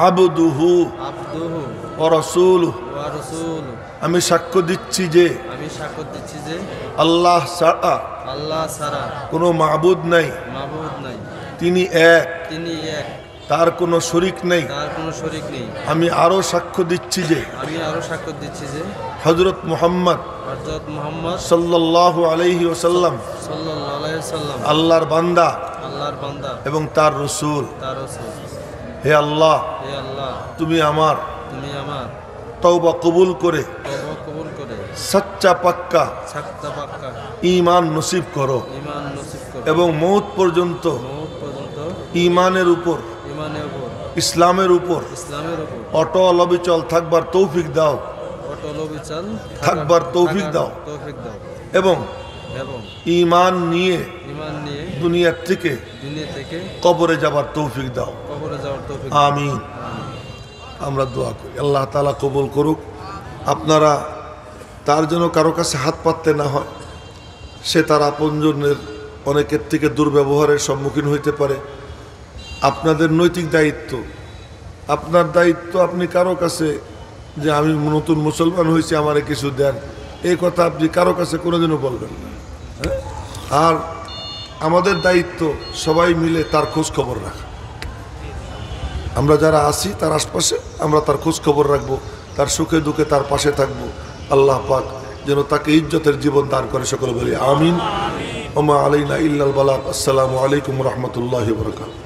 আবদুহু আবদুহু ওয়া রাসূলুহু। ওয়া রাসূলুহু। আমি সাক্ষ্য দিচ্ছি যে আমি সাক্ষ্য দিচ্ছি যে আল্লাহ ছাড়া আল্লাহ ছাড়া কোনো মাবুদ নাই, মাবুদ নাই। তিনি এক, তিনি এক, তার কোনো শরীক নেই। তার কোনো শরীক নেই। আমি আরো সাক্ষ্য দিচ্ছি যে আমি আরো সাক্ষ্য দিচ্ছি যে হযরত মুহাম্মদ হযরত মুহাম্মদ সাল্লাল্লাহু আলাইহি ওয়াসাল্লাম সাল্লাল্লাহু আলাইহি ওয়াসাল্লাম আল্লাহর বান্দা আল্লাহর বান্দা এবং তার রাসূল। তার রাসূল। হে আল্লাহ, হে আল্লাহ, তুমি আমার তুমি আমার তওবা কবুল করে তওবা কবুল করে সচ্চা পাক্কা সাক্তা পাক্কা ঈমান নসিব করো ঈমান নসিব করো এবং মওত পর্যন্ত মওত পর্যন্ত ঈমানের উপর, ঈমানের উপর, ইসলামের উপর ইসলামের উপর অটল অবিচল থাকবার তৌফিক দাও অটল অবিচল থাকবার তৌফিক দাও তৌফিক দাও এবং এবং ঈমান নিয়ে ঈমান নিয়ে দুনিয়ার থেকে দুনিয়া থেকে কবরে যাবার তৌফিক দাও। কবরে যাওয়ার তৌফিক আমিন। আমরা দোয়া করি আল্লাহ তাআলা কবুল করুক। আপনারা তার জন্য কারো কাছে হাত পাততে না হয়, সে তার আপনজনের অনেকের থেকে দুর্ব্যবহারের সম্মুখীন হইতে পারে। আপনাদের নৈতিক দায়িত্ব, আপনার দায়িত্ব, আপনি কারো কাছে যে আমি নতুন মুসলমান হয়েছি আমারে কিছু দেন, এই কথা আপনি কারো কাছে কোনোদিনও বলবেন না। হ্যাঁ? আর আমাদের দায়িত্ব সবাই মিলে তার খোঁজ খবর রাখা। আমরা যারা আছি তার আশপাশে আমরা তার খোঁজ খবর রাখবো, তার সুখে দুঃখে তার পাশে থাকবো। আল্লাহ পাক যেন তাকে ইজ্জতের জীবন দান করে, সকলে বলি আমিন। ওমা আলাইনা ইল্লাল বালাগ। আসসালামু আলাইকুম রহমতুল্লাহি ওয়া বারাকাতুহু।